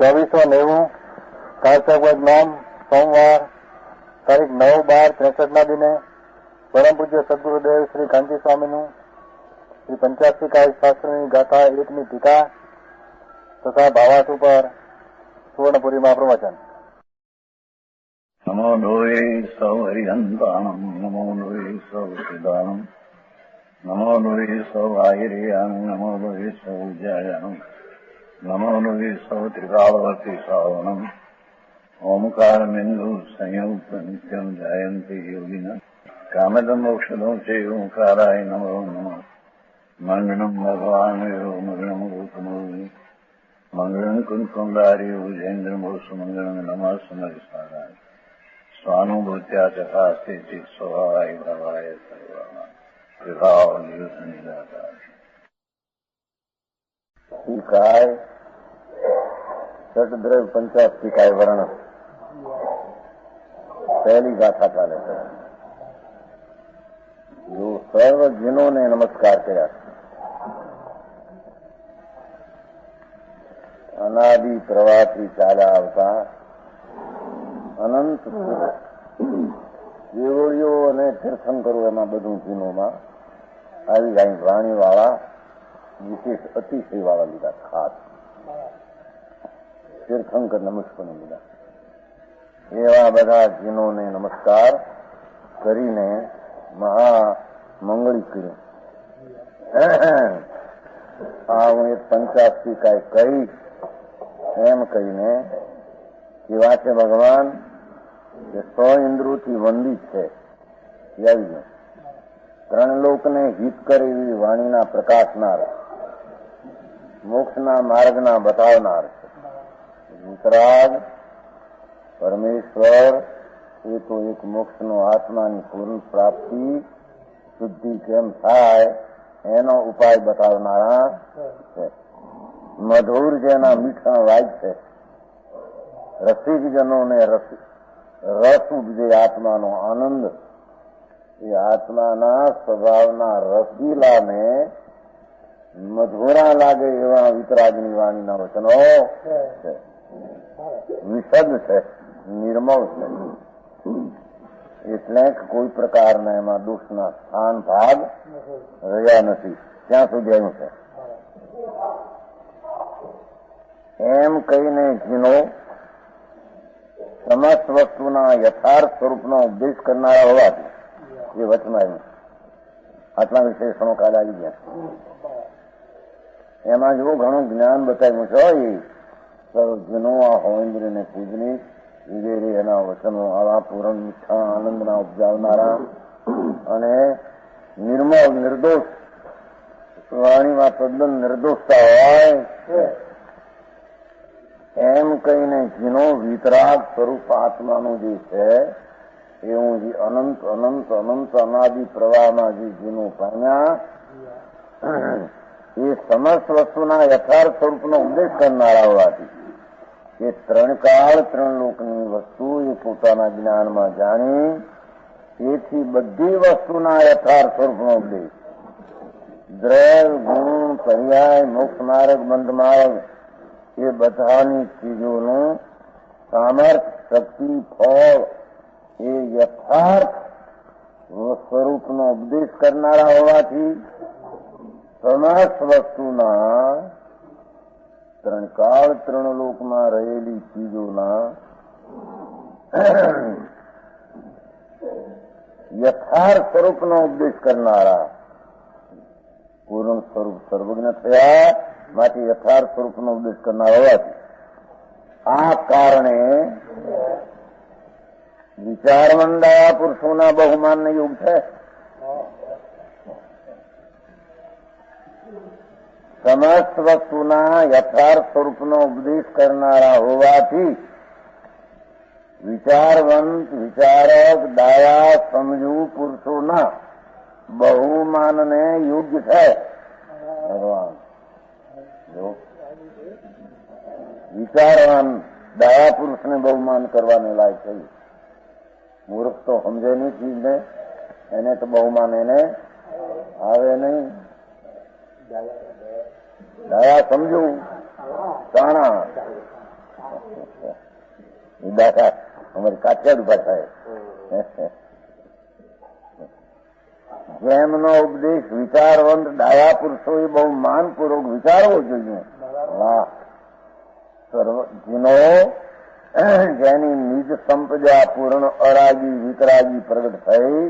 2490 કારચક નામ સોમવાર તારીખ 9/12/63 દિને પરમ પૂજ્ય સદગુરુદેવ શ્રી કાંતિ સ્વામીનું શ્રી 85 કાય શાસ્ત્રની ગાથા 1ની ટીકા તથા ભાવાર્થ ઉપર સુવર્ણપુરીમાં પ્રવચન. નમો લોહે સૌ હરિહંતાણમ નમો લોહે સૌ સિદ્ધાણમ નમો લોહે સૌ આયર્યાણમ નમો લોહે સૌ જયાણમ નમો લોહે સૌ ત્રિકાળવતી શ્રાવણમ ઓમકારમિંદુ સંયુક્ત નિત્યમ જાયંતિ યોગિના કામદમ મોક્ષદો છે ઓંકારાય નમો નમઃ. મંગળમ ભગવાન મંગળમ ગૌતમોની મંગળમ કુંકુંડારી ભુજેન્દ્રમો સુમંગળમ નમઃ સમરિસારાય સ્વાનુભૂત્યા ચકાસ્તે ચિત સ્વભાવાય ભાવાય સર્વાના વિભાવ નિયુત નિરાકાર. ટીકાય ષટદ્રવ્ય 50 ટીકાય વર્ણ. पहली गाथा चाले છે. जो सर्व जिनों ने नमस्कार किया, अनादि प्रवासी चाला आवता अनंत દેવળીઓ અને તીર્થંકરો એમાં બધું જીનોમાં આવી જાય. વાણીવાળા વિશેષ અતિશયવાળા લીધા, ખાસ તીર્થંકર નમસ્કારને લીધા. એવા બધા જીનોને નમસ્કાર કરીને મહામંગળી કર્યું. આ હું એક 50 ટીકાએ કહી એમ કહીને કેવા છે ભગવાન કે 100 ઇન્દ્રોથી વંદિત છે. આવી ગયું. 3 લોકને હિત કરે એવી વાણીના પ્રકાશનાર, મોક્ષના માર્ગના બતાવનાર છે. વિતરાગ પરમેશ્વર એ તો એક મોક્ષનો આત્માની પૂર્ણ પ્રાપ્તિ શુદ્ધિ કેમ થાય એનો ઉપાય બતાવનારા છે. મધુર જેના મીઠા વાય છે, રસિકજનોને રસ ઉપજે આત્માનો આનંદ. એ આત્માના સ્વભાવના રસીલાને મધુરા લાગે એવા વિતરાગની વાણીના વચનો છે. વિશદ છે, નિર્મળ છે. એટલે કોઈ પ્રકારના એમાં દોષના સ્થાન ભાગ રહ્યા નથી. ત્યાં સુધી આવ્યું છે. એમ કહીને જીનો સમસ્ત વસ્તુના યથાર્થ સ્વરૂપનો ઉપદેશ કરનારા હોવાથી એ વચમાં આવ્યું. આટલા વિશેષણો કાલે આવી ગયા. એમાં જો ઘણું જ્ઞાન બતાવ્યું છે. એ સર્વજનો આ હોઈન્દ્રને પૂજની વગેરે એના વચનો આવા પૂરણ મીઠા આનંદના ઉપજાવનારા અને નિર્મળ નિર્દોષ વાણીમાં તદ્દન નિર્દોષતા હોય એમ કહીને જેનો વિતરાગ સ્વરૂપ આત્માનું જે છે એવું જે અનંત અનંત અનંત અનાદિ પ્રવાહમાં જે જીનું પામ્યા એ સમસ્ત વસ્તુના યથાર્થ સ્વરૂપનો ઉપદેશ કરનારા હોવાથી એ 3 કાળ 3 લોકની વસ્તુ એ પોતાના જ્ઞાનમાં જાણી તેથી બધી વસ્તુના યથાર્થ સ્વરૂપનો ઉપદેશ દ્રવ્ય ગુણ પર્યાય મોક્ષ માર્ગ બંધ માર્ગ એ બધાની ચીજોનું સામર્થ્ય શક્તિ ફળ એ યથાર્થ સ્વરૂપનો ઉપદેશ કરનારા હોવાથી સમસ્ત વસ્તુના 3 કાળ 3 લોકમાં રહેલી ચીજોના યથાર્થ સ્વરૂપનો ઉપદેશ કરનારા પૂર્ણ સ્વરૂપ સર્વજ્ઞ થયા માટે યથાર્થ સ્વરૂપનો ઉપદેશ કરનારા હોવાથી આ કારણે વિચારમંદાયા પુરુષોના બહુમાનનો યુગ છે. સમસ્ત વસ્તુના યથાર્થ સ્વરૂપનો ઉપદેશ કરનારા હોવાથી વિચારવંત વિચારક ડાયા સમજુ પુરુષોના બહુમાનને યોગ્ય છે. ભગવાન જો વિચારવાન ડાયા પુરુષને બહુમાન કરવાને લાયક થયું. મૂર્ખ તો સમજે નહીં ચીજને, એને તો બહુમાન એને આવે નહીં. દયા સમજવું જાણા એ દાખલા અમારી કાઠિયાવાડી ભાષા જેમનો ઉપદેશ વિચારવંત ડાયા પુરુષોએ બહુ માનપૂર્વક વિચારવો જોઈએ. વાહ! જેનો જેની નિજ સંપદા પૂર્ણ અરાગી વિતરાગી પ્રગટ થઈ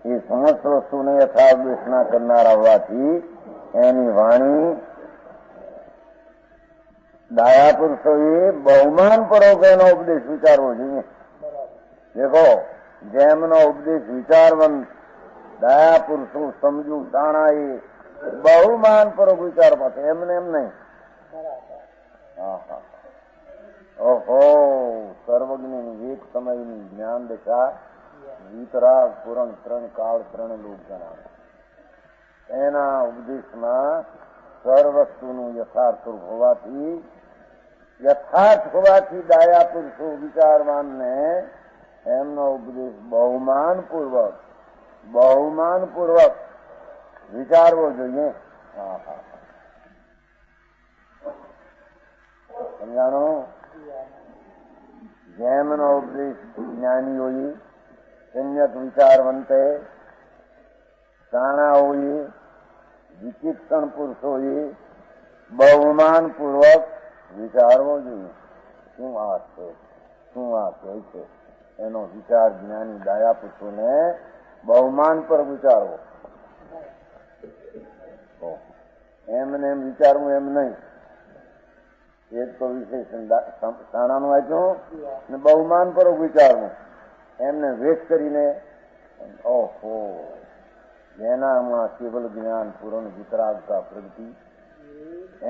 એ સમસ્ત વસ્તુને યથાર્દેશના કરનારા હોવાથી એની વાણી ડાયા પુરુષોએ બહુમાનપૂર્વક એનો ઉપદેશ વિચારવો જોઈએ. દેખો, જેમનો ઉપદેશ વિચારવંત ડાયા પુરુષો સમજુ તાણા એ બહુમાનપૂર્વક વિચાર પાસે એમને એમ નહીં. ઓહો! સર્વજ્ઞની એક સમયની જ્ઞાન દશા વિતરાગ પુરણ 3 કાળ 3 લોક જણાવે. એના ઉપદેશમાં સર્વસ્તુનું યથાર્થ હોવાથી ડાયા પુરુષો વિચારવાનને એમનો ઉપદેશ બહુમાનપૂર્વક વિચારવો જોઈએ. સમજાણો? જેમનો ઉપદેશ જ્ઞાનીઓએ સંયત વિચારવંતે શાણાઓએ વિચિક્ષણ પુરુષોએ બહુમાનપૂર્વક વિચારવો જોઈએ. શું આ છે, શું આ કહે છે, એનો વિચાર જ્ઞાની ડાયા પુરુષોને બહુમાન પર વિચારવો. એમને એમ વિચારવું એમ નહીં. એક તો વિશેષણ શાણાનું આપ્યું ને બહુમાન પર વિચારવું. એમને વેચ કરીને ઓહો, જેનામાં કેવલ જ્ઞાન પૂર્ણ વિતરાગતા પ્રગતિ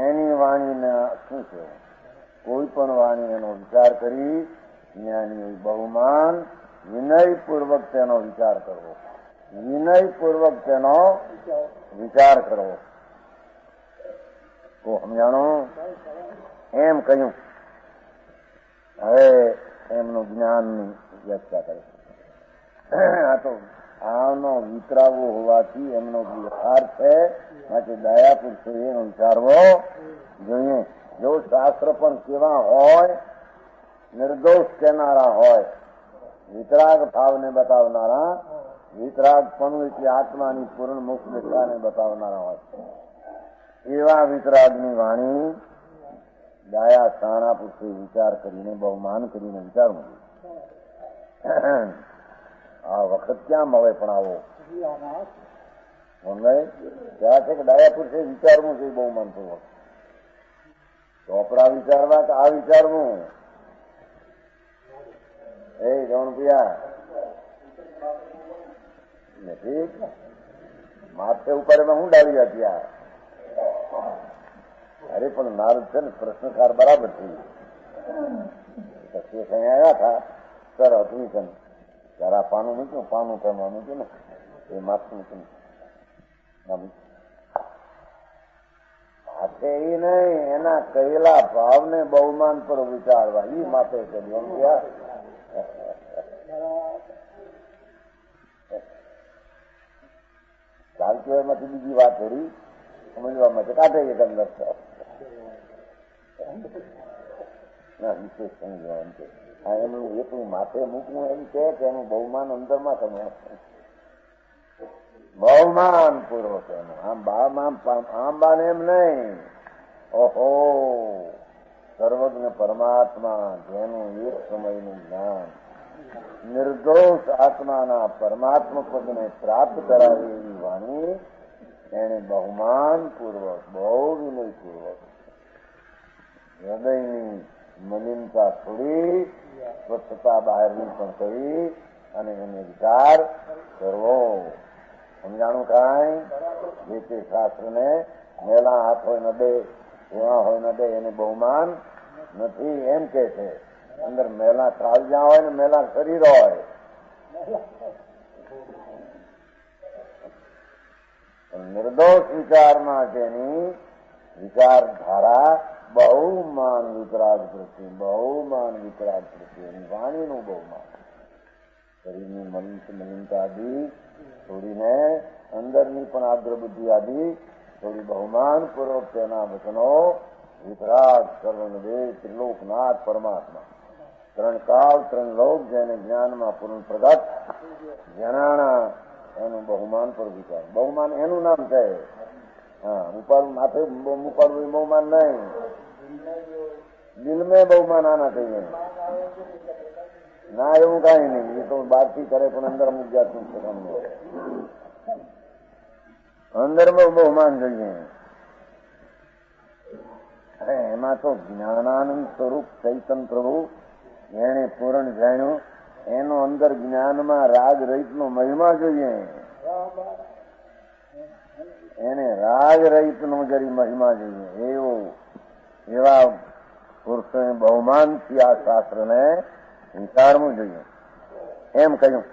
એની વાણીને શું છે? કોઈ પણ વાણી એનો વિચાર કરી જ્ઞાની બહુમાન વિનયપૂર્વક તેનો વિચાર કરવો. તો સમજાણો? એમ કહ્યું. હવે એમનું જ્ઞાનની વ્યાખ્યા કરે. આ તો આનો વિતરાગો હોવાથી એમનો યથાર્થ છે, માટે દયા પુરુષો એનો વિચારવો જોઈએ. જો શાસ્ત્ર પણ કેવા હોય, નિર્દોષ કહેનારા હોય, વિતરાગ ભાવને બતાવનારા, વિતરાગ પણ એટલે આત્માની પૂર્ણ મુક્ત દશાને બતાવનારા હોય, એવા વિતરાગની વાણી દયા શાણા પુરુષે વિચાર કરીને બહુમાન કરીને વિચારવું. આ વખત ક્યાં મળે પણ આવો ક્યાં છે કે ડાયા પુરુષે વિચારવું છે બહુમાન પૂર્વક. ચોપડા વિચારવા કે આ વિચારવું? એ ગૌણપિયા નથી, માથે ઉપર હું ડાળી હતી. અરે પણ નારદ છે ને પ્રશ્નકાર બરાબર થઈ. પછી આવ્યા હતા સર હતું છે જરા પાનું મૂક્યું, પાનું કરવા મૂક્યું ને એ માથું મૂક્યું હાથે એ નહીં, એના કહેલા ભાવને બહુમાન પર વિચારવા એ માથે છે. ચાલતી માંથી બીજી વાત થોડી સમજવા માટે કાઢે એક અંદર વિશેષ સમજવા એમ છે. એમનું એટલું માથે મૂકવું એમ છે કે એનું બહુમાન અંદરમાં તમે બહુમાન પૂર્વક એનું આંબાને એમ નહીં. ઓહો, સર્વજ્ઞ પરમાત્મા જેનું એક સમયનું જ્ઞાન નિર્દોષ આત્માના પરમાત્મા પદને પ્રાપ્ત કરાવે એવી વાણી એને બહુમાન પૂર્વક, બહુ વિનયપૂર્વક, હૃદયની મલિનતા છોડી સ્વચ્છતા બહારની પણ કરી અને એને વિચાર કરવો. સમજાણું? કાંઈ જે તે શાસ્ત્રને મેલા હાથ હોય ન દે, એવા હોય ન દે એને બહુમાન નથી એમ કે છે. અંદર મેલા કાળજા હોય ને મેલા શરીર હોય. નિર્દોષ વિચારમાં જેની વિચારધારા બહુમાન વિતરાગ પ્રત્યે એની વાણીનું બહુમાન. શરીરની મલિનતા આદિ છોડીને અંદરની પણ આગ્ર બુદ્ધિ આદિ થોડી બહુમાન પૂર્વક તેના વચનો વિતરાગ સર્વને ત્રિલોકનાથ પરમાત્મા ત્રણ કાળ ત્રણ લોક જેને જ્ઞાનમાં પૂર્ણ પ્રગટ જણાણા એનું બહુમાન પર વિચાર. બહુમાન એનું નામ છે. હા, ઉપાડવું માથે ઉપાડવું એ બહુમાન નહીં. દિલ મેં બહુમાન આના કહીએ ના, એવું કઈ નહીં. એ તો બહારથી કરે પણ અંદર અમુક જાતનું અંદર બહુમાન જોઈએ. એમાં તો જ્ઞાનાનંદ સ્વરૂપ ચૈતન પ્રભુ એને પૂરણ જાણ્યું, એનો અંદર જ્ઞાનમાં રાગ રહિતનો મહિમા જોઈએ. એને રાગ રહિતનો જરી મહિમા જોઈએ. એવા પુરુષોએ બહુમાનથી આ શાસ્ત્રને વિચારવું જોઈએ. એમ કહ્યું,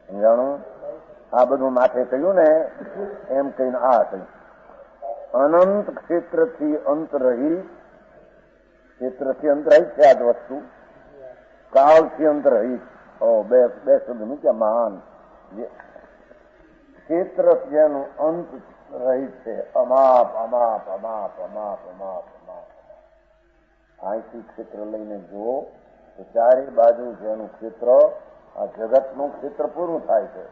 સમજાણું? આ બધું માથે કહ્યું ને એમ કહીને આ કહ્યું, અનંત ક્ષેત્રથી અંત રહી. ક્ષેત્રથી અંત રહી છે આ જ વસ્તુ, કાળથી અંત રહી. બે શબ્દ મૂક્યા મહાન. ક્ષેત્ર જેનું અંત રહી છે, અમાપ અમાપ અમાપ અમાપ અમાપ અમાપ. અહીંથી ક્ષેત્ર લઈને જુઓ તો ચારે બાજુ જેનું ક્ષેત્ર, આ જગતનું ક્ષેત્ર પૂરું થાય છે,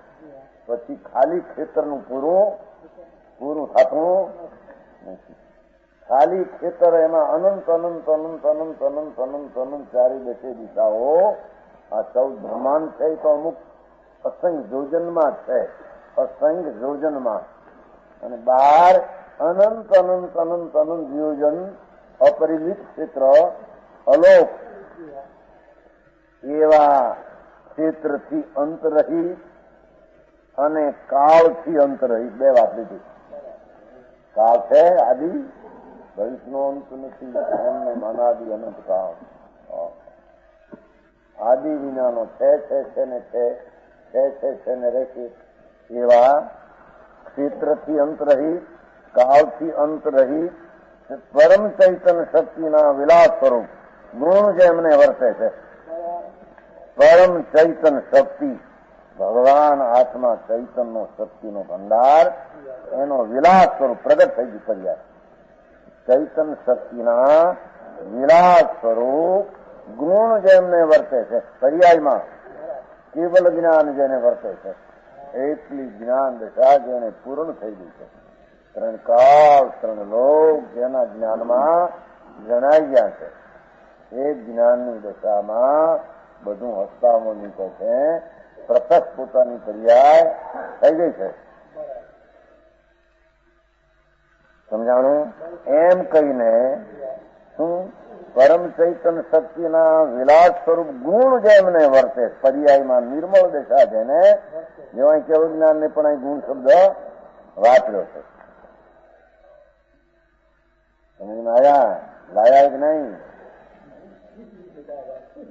પછી ખાલી ક્ષેત્રનું પૂરું થતું નથી. ખાલી ક્ષેત્ર એમાં અનંત અનંત અનંત અનંત અનંત અનંત અનંત ચારે દશે દિશાઓ. આ 14 બ્રહ્માંડ છે તો અમુક અસંખ્ય યોજનમાં છે, અસંખ્ય યોજનમાં. અને બહાર અનંત અનંત અનંત અનંત યોજન અપરિમિત ક્ષેત્ર અલોક. એવા ક્ષેત્રથી અંત રહી અને કાળથી અંત રહી. બે વાત લીધી. કાળ છે આદિ, ભવિષ્યનો અંત નથી. એમને અનાદિ અનંત કાળ. આદિ વિનાનો છે ને છે ને રહેશે. એવા ક્ષેત્રથી અંત રહી, કાળથી અંત રહી, પરમ ચૈતન્ય શક્તિના વિલાસ સ્વરૂપ ગુણ જેમને વર્તે છે. પરમ ચૈતન્ય શક્તિ ભગવાન આત્મા ચૈતનનો શક્તિનો ભંડાર, એનો વિલાસ સ્વરૂપ પ્રગટ થઈ ગયું. પર્યાય ચૈતન્ય શક્તિના વિલાસ સ્વરૂપ ગુણ જેમને વર્તે છે. પર્યાયમાં કેવલ જ્ઞાન જેને વર્તે છે, એટલી જ્ઞાન દશા જેને પૂર્ણ થઈ ગઈ છે. ત્રણ કાળ ત્રણ લોક જેના જ્ઞાનમાં જણાઈ ગયા છે, એ જ્ઞાનની દશામાં બધું હસ્તામો નીકળે છે. પ્રત્યક્ષ પોતાની પર્યાય થઈ ગઈ છે. સમજાણું? એમ કહીને શું પરમ ચૈતન્ય શક્તિના વિલાસ સ્વરૂપ ગુણ જેમને વર્તે, પર્યાયમાં નિર્મળ દશા જેને, જેવા કેવળ જ્ઞાન ને પણ અહીં ગુણ શબ્દ વાપર્યો છે. સમજમાં આવ્યા? લાયા કે નહીં?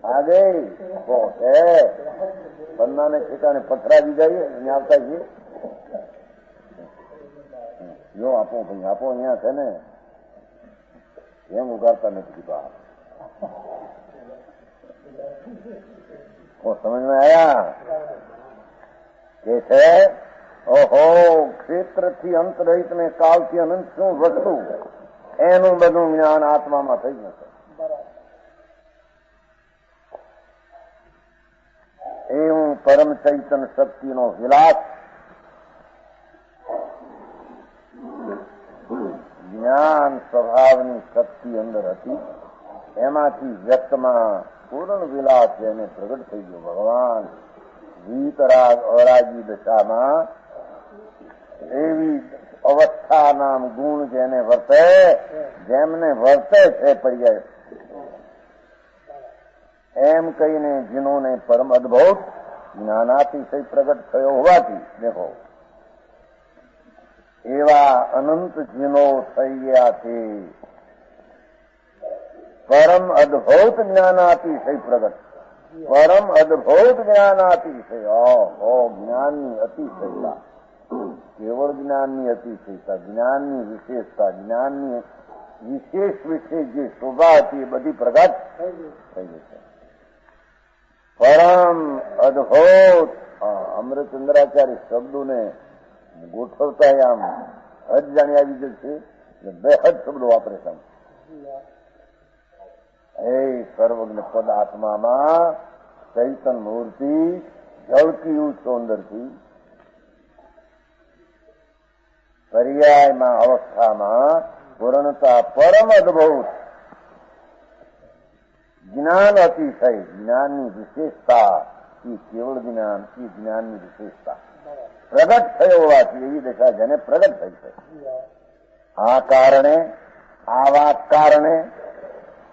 આ ગઈ બન્નાને ઠેકાને પથરાવી જાય અહીંયા આવતા છીએ. જો આપો ભાઈ, આપો અહીંયા છે ને, એમ ઉગાડતા નથી બહાર. સમજમાં આવ્યા કે છે? ઓહો, ક્ષેત્રથી અંત રહિત ને કાળથી અનંત શું વસ્તુ, એનું બધું જ્ઞાન આત્મામાં થઈ ગયું છે. એવું પરમ ચૈતન્ય શક્તિનો વિલાસ જ્ઞાન સ્વભાવની શક્તિ અંદર હતી, એમાંથી વ્યક્તમાં પૂર્ણ વિલાસ જેને પ્રગટ થઈ ગયો. ભગવાન વીતરાગ અરાગી દશામાં એવી અવસ્થા નામ ગુણ જેને વર્તે, જેમને વર્તે છે પર્યાય, એમ કહીને જીનોને પરમ અદભુત જ્ઞાનાતિશય પ્રગટ થયો હોવાથી, દેખો એવા અનંત જીનો થઈ ગયા છે. પરમ અદભુત જ્ઞાનાતિશય પ્રગટ, પરમ અદભુત જ્ઞાનાતિશય. જ્ઞાનની અતિશયતા, કેવળ જ્ઞાનની અતિશયતા, જ્ઞાનની વિશેષતા, જ્ઞાનની વિશેષ વિશેષ જે શોભા હતી એ બધી પ્રગટ થઈ ગઈ છે. પરમ અદભુત. અમૃતચંદ્રાચાર્ય શબ્દોને ગોઠવતા આમ હદ જાણી આવી જશે, બે હદ શબ્દો વાપરે છે. એ સર્વજ્ઞ પદ આત્મામાં ચૈતન મૂર્તિ ઝળક્યું છો અંદરથી. પર્યાયમાં અવસ્થામાં પૂર્ણતા પરમ અદભુત જ્ઞાન અતિશય, જ્ઞાનની વિશેષતા, એ કેવળ જ્ઞાન, એ જ્ઞાનની વિશેષતા પ્રગટ થયો હોવાથી એવી દશા જેને પ્રગટ થઈ છે. આ કારણે, આવા કારણે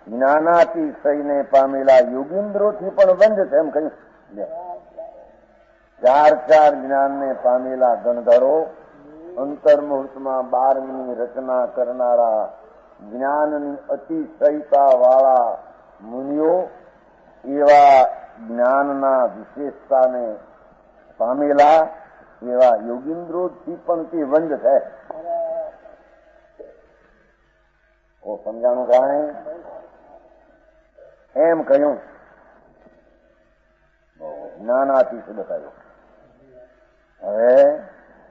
જ્ઞાનાતિશયને પામેલા યોગીન્દ્રોથી પણ બંધ છે એમ કહ્યું. ચાર ચાર જ્ઞાનને પામેલા ગણધરો, અંતર્મુહૂર્તમાં 12મી રચના કરનારા જ્ઞાનની અતિશયતા વાળા મુનિઓ, એવા જ્ઞાનના વિશેષતાને પામેલા એવા યોગીન્દ્રોથી પણ તે બંધ છે. ઓ સમજાણું કાંઈ? એમ કહ્યું. જ્ઞાનાતિશય બતાવ્યો. હવે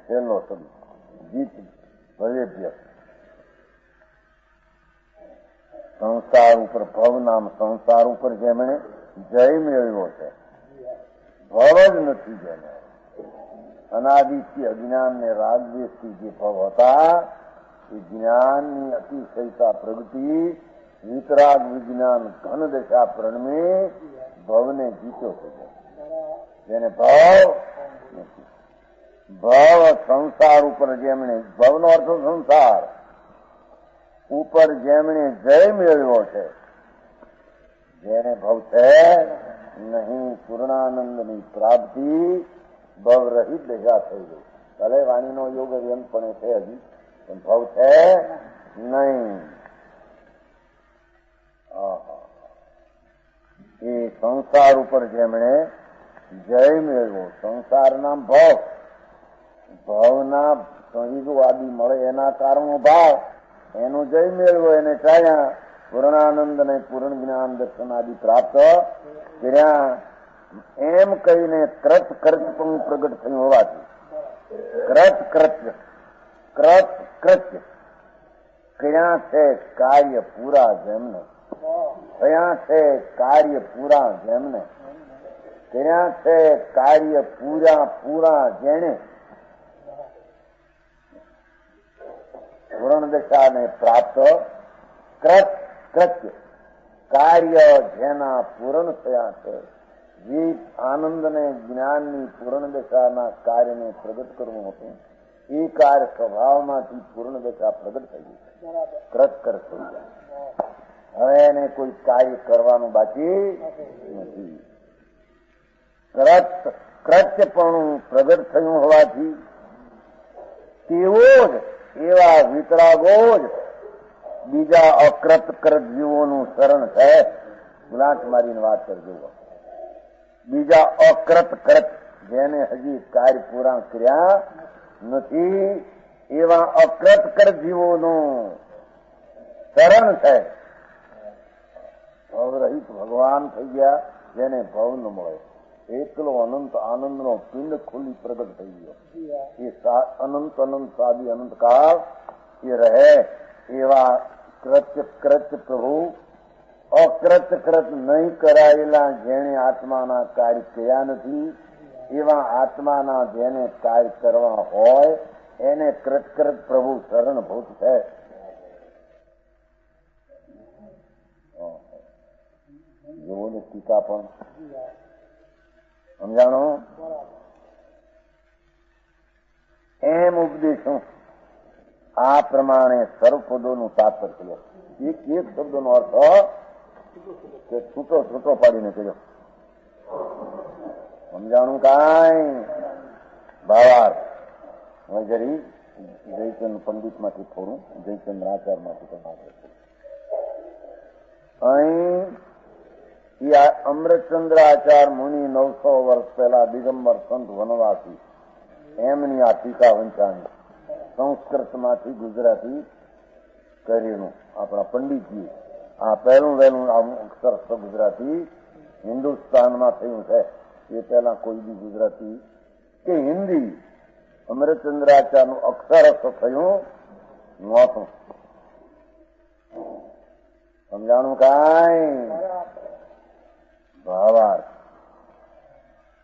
છેલ્લો શબ્દ જીત ભવેભ્ય. સંસાર ઉપર ભવ નામ, સંસાર ઉપર જેમણે જય મેળવ્યો છે, ભવ જ નથી જેને. અનાદિથી અજ્ઞાન ને રાગદ્વેષથી જે ભવ હતા, એ જ્ઞાનની અતિશયતા પ્રગતિ, વિતરાગ વિજ્ઞાન ઘન દશા પ્રણમે ભવને જીત્યો છે. જેને ભવ નથી. ભવ સંસાર ઉપર જેમણે, ભવનો અર્થ સંસાર ઉપર જેમણે જય મેળવ્યો છે, જેને ભવ છે નહીં, પૂર્ણાનંદની પ્રાપ્તિ, ભવ રહિત દશા થઈ ગઈ. ભલે વાણીનો યોગ અર્યંતપણે છે હજી, પણ ભવ છે નહીં. એ સંસાર ઉપર જેમણે જય મેળવ્યો, સંસારના ભવ, ભવના સંવિધો આદિ મળે એના કારણો ભાવ, એનો જય મેળવો, એને ચાયા પૂર્ણાનંદ અને પૂર્ણ જ્ઞાન દર્શન આદિ પ્રાપ્ત કર્યા. એમ કહીને ક્રત કર્તપણું પ્રગટ થયું હોવાથી, ક્રત કૃત્ય, ક્રત કૃત્ય કર્યા છે કાર્ય પૂરા જેમને, થયા છે કાર્ય પૂરા જેમને, કર્યા છે કાર્ય પૂરા જેણે, પૂર્ણ દશાને પ્રાપ્ત, કૃત કૃત્ય કાર્ય જેના પૂર્ણ થયા છે, જે આનંદને જ્ઞાનની પૂર્ણ દશાના કાર્યને પ્રગટ કરવું હતું, એ કાર્ય સ્વભાવમાંથી પૂર્ણ દશા પ્રગટ થઈ ગઈ, કૃત કૃત થઈ ગયા. હવે એને કોઈ કાર્ય કરવાનું બાકી નથી. કૃત્યપણું પ્રગટ થયું હોવાથી તેવો જ, એવા વિતરાગો જ બીજા અકૃત કૃત જીવોનું શરણ છે. ગુલાટ મારીને વાત કરજો. બીજા અકૃત કૃત જેને હજી કાર્ય પૂરા કર્યા નથી, એવા અકૃત કૃત જીવોનું શરણ છે. ભવરહિત ભગવાન થઈ ગયા, જેને ભવ ન મળે. એકલો અનંત આનંદનો પિંડ ખુલ્લી પ્રગટ થઈ ગયો. એ અનંત સાદી અનંત કાળ એ રહે. એવા કૃત્ય પ્રભુ અકૃત કૃત નહીં કરાયેલા જેને આત્માના કાર્ય કર્યા નથી, એવા આત્માના જેને કાર્ય કરવા હોય એને કૃત પ્રભુ શરણભૂત છે. જોવો ને ટીકા પણ સમજાણો. એમ ઉપદેશો આ પ્રમાણે સર્વપદોનું તાત્પર્ય. એક એક શબ્દનો અર્થ કે છૂટો પાડીને કર્યો. સમજાણું કાંઈ ભાવાર્થ. હવે જરી જયચંદ પંડિત માંથી થોડું, જયચંદ આચાર માંથી પણ અહીં અમૃતચંદ્રાચાર મુનિ 900 વર્ષ પહેલા દિગંબર સંત વનવાસી, એમની આ ટીકા વંચાણી સંસ્કૃતમાંથી ગુજરાતી કરેલું. આપણા પંડિતજી આ પહેલું વહેલું અક્ષર ગુજરાતી હિન્દુસ્તાનમાં થયું છે. એ પહેલા કોઈ બી ગુજરાતી કે હિન્દી અમૃતચંદ્રાચારનું અક્ષરસ્થ થયું નહોતું. સમજાણું કાંઈ? ભાવાર્થ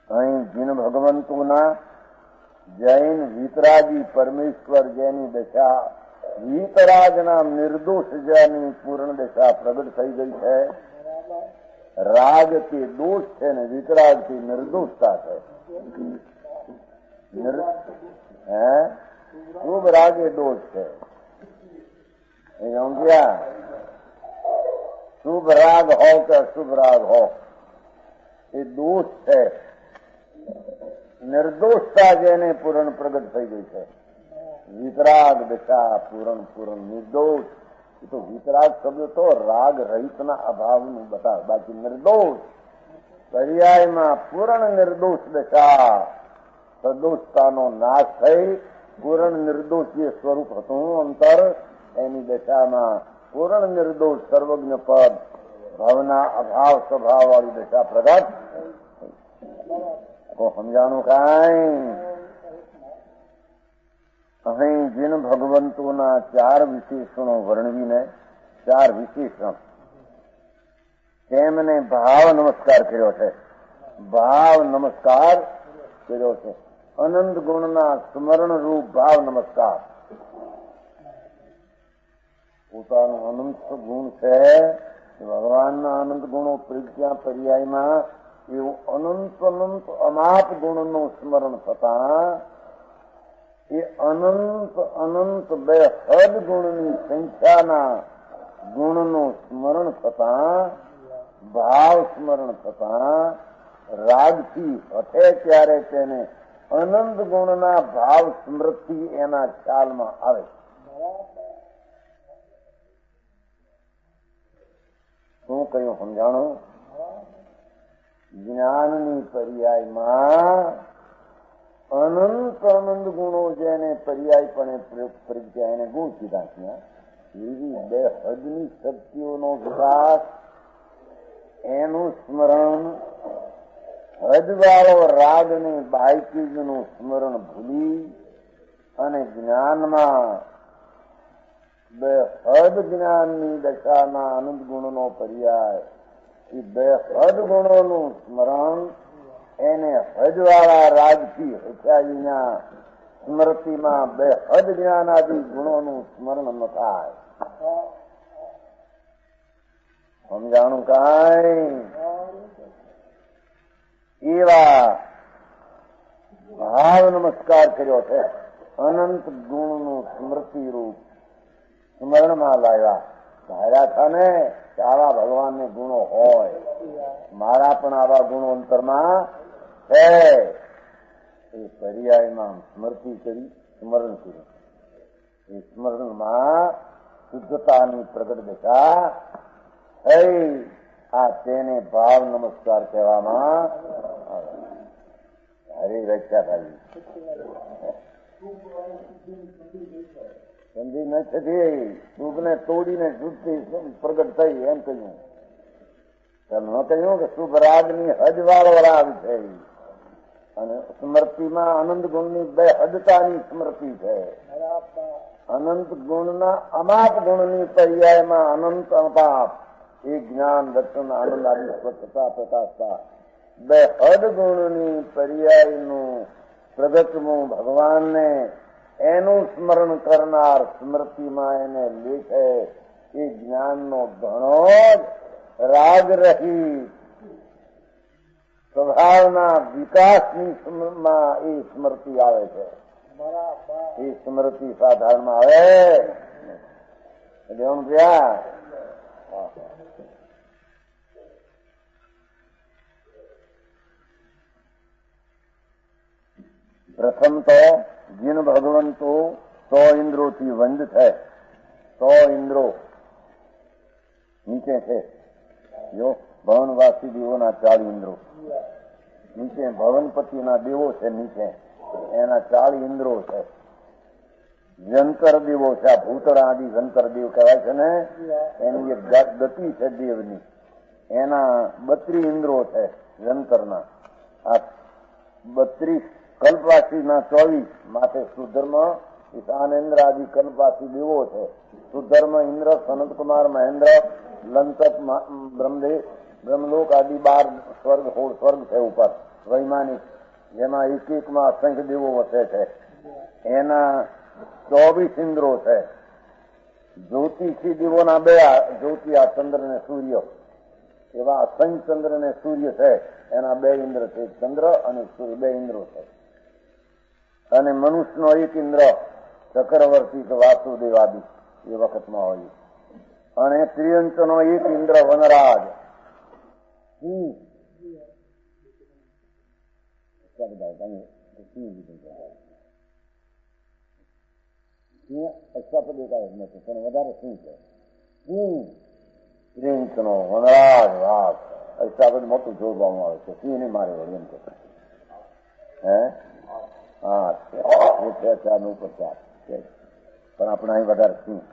અહીં જીન ભગવંતુના જૈન વિતરાગી પરમેશ્વર જેની દશા વિતરાગના નિર્દોષ જેની પૂર્ણ દશા પ્રગટ થઈ ગઈ છે. રાગ થી દોષ છે ને વિતરાગ થી નિર્દોષતા છે. શુભ રાગ એ દોષ છે. એ સમજ્યા? શુભ રાગ હો કે અશુભ રાગ હો એ દોષ છે. નિર્દોષતા જેને પૂર્ણ પ્રગટ થઈ ગઈ છે. વિતરાગ દશા પૂર્ણ નિર્દોષ. એ તો વિતરાગ શબ્દ તો રાગ રહિતના અભાવનું બતાવે. બાકી નિર્દોષ પર્યાયમાં પૂર્ણ નિર્દોષ દશા, સદોષતાનો નાશ થઈ પૂર્ણ નિર્દોષ જે સ્વરૂપ હતું અંતર, એની દશામાં પૂર્ણ નિર્દોષ સર્વજ્ઞ પદ ભાવના અભાવ સ્વભાવ વાળી દશા પ્રગટ. તો સમજાણું કાંઈ? અહીં જીન ભગવંતોના 4 વિશેષણો વર્ણવીને 4 વિશેષણ તેમને ભાવ નમસ્કાર કર્યો છે. ભાવ નમસ્કાર કર્યો છે. અનંત ગુણના સ્મરણ રૂપ ભાવ નમસ્કાર. પોતાનું અનંત ગુણ છે, ભગવાનના અનંત ગુણો પ્રજ્ઞા પર્યાયમાં એવું અનંત અમાપ ગુણનું સ્મરણ થતા એ અનંત બે હદ ગુણની સંખ્યાના ગુણનું સ્મરણ થતા, ભાવ સ્મરણ થતા રાગથી હઠે ત્યારે તેને અનંત ગુણના ભાવ સ્મૃતિ એના ખ્યાલમાં આવે. શું કહ્યું સમજાણું? જ્ઞાનની પર્યાયમાં અનંત ગુણો જેને પર્યાયપણે પ્રજ્ઞા એને ગુણ કીધા ત્યાં એવી બે હદની શક્તિઓનો વિકાસ, એનું સ્મરણ, હદવાળો રાગને બાયકીજનું સ્મરણ ભૂલી અને જ્ઞાનમાં બે હદ જ્ઞાનની દશાના અનંત ગુણનો પર્યાય, એ બે હદ ગુણોનું સ્મરણ એને હદવાળા રાગથી હચાવીના સ્મૃતિમાં બે હદ જ્ઞાનાદી ગુણોનું સ્મરણ ન થાય. સમજાણું કાંઈ? એવા ભાવ નમસ્કાર કર્યો છે. અનંત ગુણનું સ્મૃતિ રૂપ સ્મરણમાં લાવ્યા. ધાર્યા હતા ને કે આવા ભગવાનને ગુણો હોય, મારા પણ આવા ગુણો અંતરમાં છે. એ પર્યાયમાં સ્મૃતિ કરી, સ્મરણ કર્યું. એ સ્મરણમાં શુદ્ધતાની પ્રગટ દશા થઈ. આ તેને ભાવ નમસ્કાર કહેવામાં આવે. હરી વ્યાખ્યા થાય સમજી ન થતી. શુભને તોડીને શુદ્ધથી પ્રગટ થઈ એમ કહ્યું. ન કહ્યું કે શુભ રાગની હદવાળો રાગ છે અને સ્મૃતિમાં અનંત ગુણની બે હદતાની સ્મૃતિ છે. અનંત ગુણના અમાપ ગુણની પર્યાયમાં અનંત અપાપ એ જ્ઞાન દર્શન આનંદ આદિ સ્વચ્છતા પ્રકાશતા બે હદ ગુણની પર્યાયનું પ્રગટવું ભગવાનને એનું સ્મરણ કરનાર સ્મૃતિમાં એને લેખે એ જ્ઞાનનો ઘણો જ રાગ રહી સ્વભાવના વિકાસની માં એ સ્મૃતિ આવે છે. એ સ્મૃતિ સાધારણમાં આવે એટલે એમ ગયા. પ્રથમ તો જીન ભગવંતો 100 ઇન્દ્રોથી વંદ છે. 100 ઇન્દ્રો નીચે છે. જો ભવનવાસી દેવોના 40 ઇન્દ્રો નીચે, ભવનપતિના દેવો છે નીચે, એના 40 ઇન્દ્રો છે. જંતર દેવો છે. આ ભૂતળા આદિ જંતર દેવ કહેવાય છે ને, એની એક ગતિ છે દેવની. એના 32 ઇન્દ્રો છે જંતરના. આ 32 કલ્પવાસીના 24 માટે સુધર્મ ઈશાનેન્દ્ર આદિ કલ્પાસી દેવો છે. સુધર્મ, ઇન્દ્ર, સનત કુમાર, મહેન્દ્ર, લંતક, બ્રહ્મદેવ, બ્રહ્મલોક આદિ 12 સ્વર્ગ, 16 સ્વર્ગ છે ઉપર વૈમાનિક, જેમાં એક એકમાં અસંખ્ય દેવો વસે છે. એના 24 ઇન્દ્રો છે. જ્યોતિષી દેવોના 2 જ્યોતિ, આ ચંદ્ર ને સૂર્ય, એવા અસંખ્ય ચંદ્ર ને સૂર્ય છે. એના 2 ઇન્દ્ર છે, ચંદ્ર અને સૂર્ય 2 ઇન્દ્રો છે. અને મનુષ્યનો 1 ઇન્દ્ર ચક્રવર્તી કે વાસુદેવ આદિ એ વખતમાં હોય. અને ત્રિયંચનો 1 ઇન્દ્ર વનરાજ. અક્ષાપદ એકાદ નથી, પણ વધારે શું છે? ત્રિયંચનો વનરાજ વાઘ. અક્ષાપદ મોટું જોડવામાં આવે છે. સિંહ ને મારે વળી એમ કે હે હા છે 4 નું ઉપર 4 પણ આપણે અહીં વધારે સિંહ